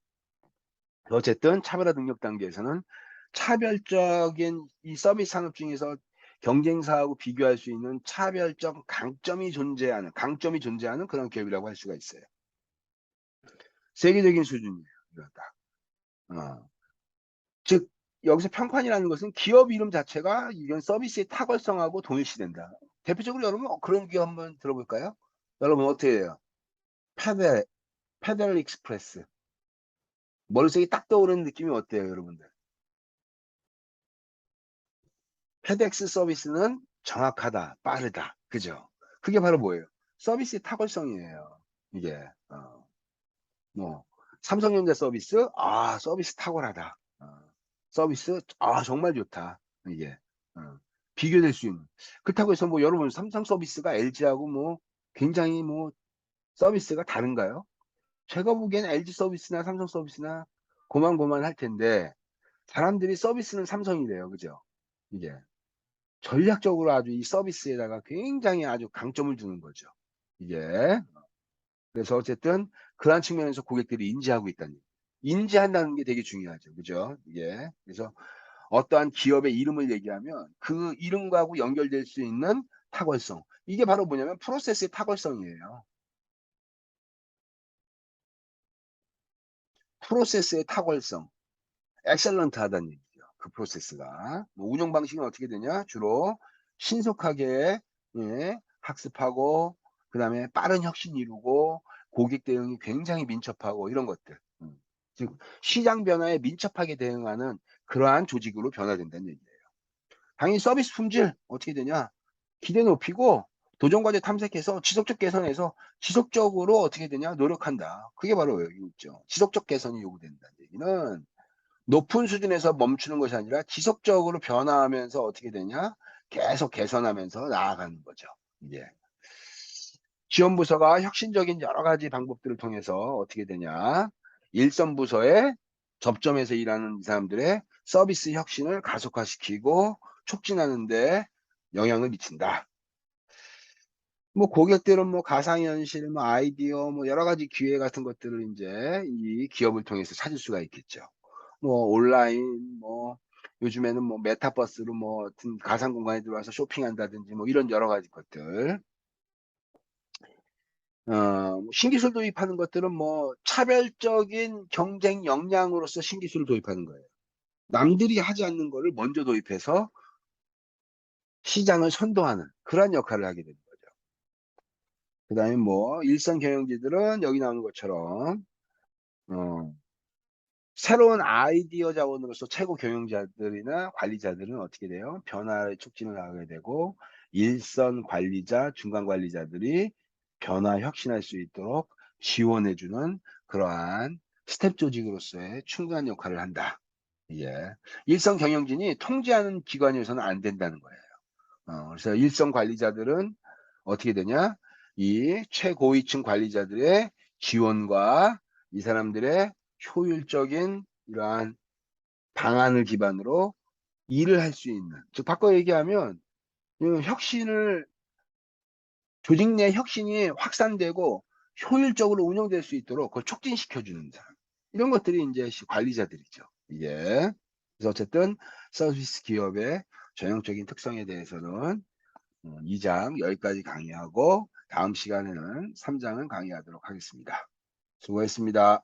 어쨌든 차별화 능력 단계에서는 차별적인 이 서비스 산업 중에서 경쟁사하고 비교할 수 있는 차별적 강점이 존재하는 그런 기업이라고 할 수가 있어요. 세계적인 수준이에요, 이거다. 어. 즉 여기서 평판이라는 것은 기업 이름 자체가 이런 서비스의 탁월성하고 동일시된다. 대표적으로 여러분 그런 기업 한번 들어볼까요? 여러분 어떻게 해요? 페데 페데럴 익스프레스. 머릿속에 딱 떠오르는 느낌이 어때요, 여러분들? 페덱스 서비스는 정확하다, 빠르다. 그죠? 그게 바로 뭐예요? 서비스의 탁월성이에요. 이게. 뭐 삼성전자 서비스, 서비스 탁월하다. 서비스, 정말 좋다. 이게. 어, 비교될 수 있는. 그렇다고 해서 뭐 여러분 삼성 서비스가 LG하고 뭐 굉장히 뭐 서비스가 다른가요? 제가 보기에는 LG 서비스나 삼성 서비스나 고만고만할 텐데 사람들이 서비스는 삼성이래요. 그죠? 이게. 전략적으로 아주 이 서비스에다가 굉장히 아주 강점을 두는 거죠. 이게. 그래서 어쨌든 그러한 측면에서 고객들이 인지하고 있다는 얘기. 인지한다는 게 되게 중요하죠. 그죠? 이게. 그래서 어떠한 기업의 이름을 얘기하면 그 이름하고 연결될 수 있는 탁월성. 이게 바로 뭐냐면 프로세스의 탁월성이에요. 프로세스의 탁월성. 엑셀런트하다는 얘기죠. 그 프로세스가. 뭐 운영 방식은 어떻게 되냐? 주로 신속하게 학습하고 그다음에 빠른 혁신 이루고 고객 대응이 굉장히 민첩하고 이런 것들. 즉 시장 변화에 민첩하게 대응하는 그러한 조직으로 변화된다는 얘기예요. 당연히 서비스 품질 어떻게 되냐? 기대 높이고 도전 과제 탐색해서 지속적 개선해서 지속적으로 어떻게 되냐? 노력한다. 그게 바로 여기 있죠. 지속적 개선이 요구된다는 얘기는 높은 수준에서 멈추는 것이 아니라 지속적으로 변화하면서 어떻게 되냐? 계속 개선하면서 나아가는 거죠. 이게. 지원 부서가 혁신적인 여러 가지 방법들을 통해서 어떻게 되냐? 일선 부서의 접점에서 일하는 이 사람들의 서비스 혁신을 가속화시키고 촉진하는 데 영향을 미친다. 뭐 고객들은 뭐 가상현실, 뭐 아이디어, 뭐 여러 가지 기회 같은 것들을 인제 이 기업을 통해서 찾을 수가 있겠죠. 뭐 온라인 뭐 요즘에는 뭐 메타버스로 뭐 어떤 가상 공간에 들어와서 쇼핑한다든지 뭐 이런 여러 가지 것들. 뭐 신기술 도입하는 것들은 뭐 차별적인 경쟁 역량으로서 신기술을 도입하는 거예요. 남들이 하지 않는 거를 먼저 도입해서 시장을 선도하는 그러한 역할을 하게 되는 거죠. 그다음에 뭐 일선 경영지들은 여기 나오는 것처럼 어 새로운 아이디어 자원으로서 최고 경영자들이나 관리자들은 어떻게 돼요? 변화의 촉진을 하게 되고 일선 관리자, 중간 관리자들이 변화 혁신할 수 있도록 지원해 주는 그러한 스텝 조직으로서의 충분한 역할을 한다. 예. 일선 경영진이 통제하는 기관이어서는 안 된다는 거예요. 그래서 일선 관리자들은 어떻게 되냐? 이 최고위층 관리자들의 지원과 이 사람들의 효율적인 이러한 방안을 기반으로 일을 할 수 있는, 즉 바꿔 얘기하면 혁신을 조직 내 혁신이 확산되고 효율적으로 운영될 수 있도록 그걸 촉진시켜 주는 사람. 이런 것들이 인제 관리자들이죠, 이게. 그래서 어쨌든 서비스 기업의 전형적인 특성에 대해서는 2장 여기까지 강의하고 다음 시간에는 3장을 강의하도록 하겠습니다. 수고했습니다.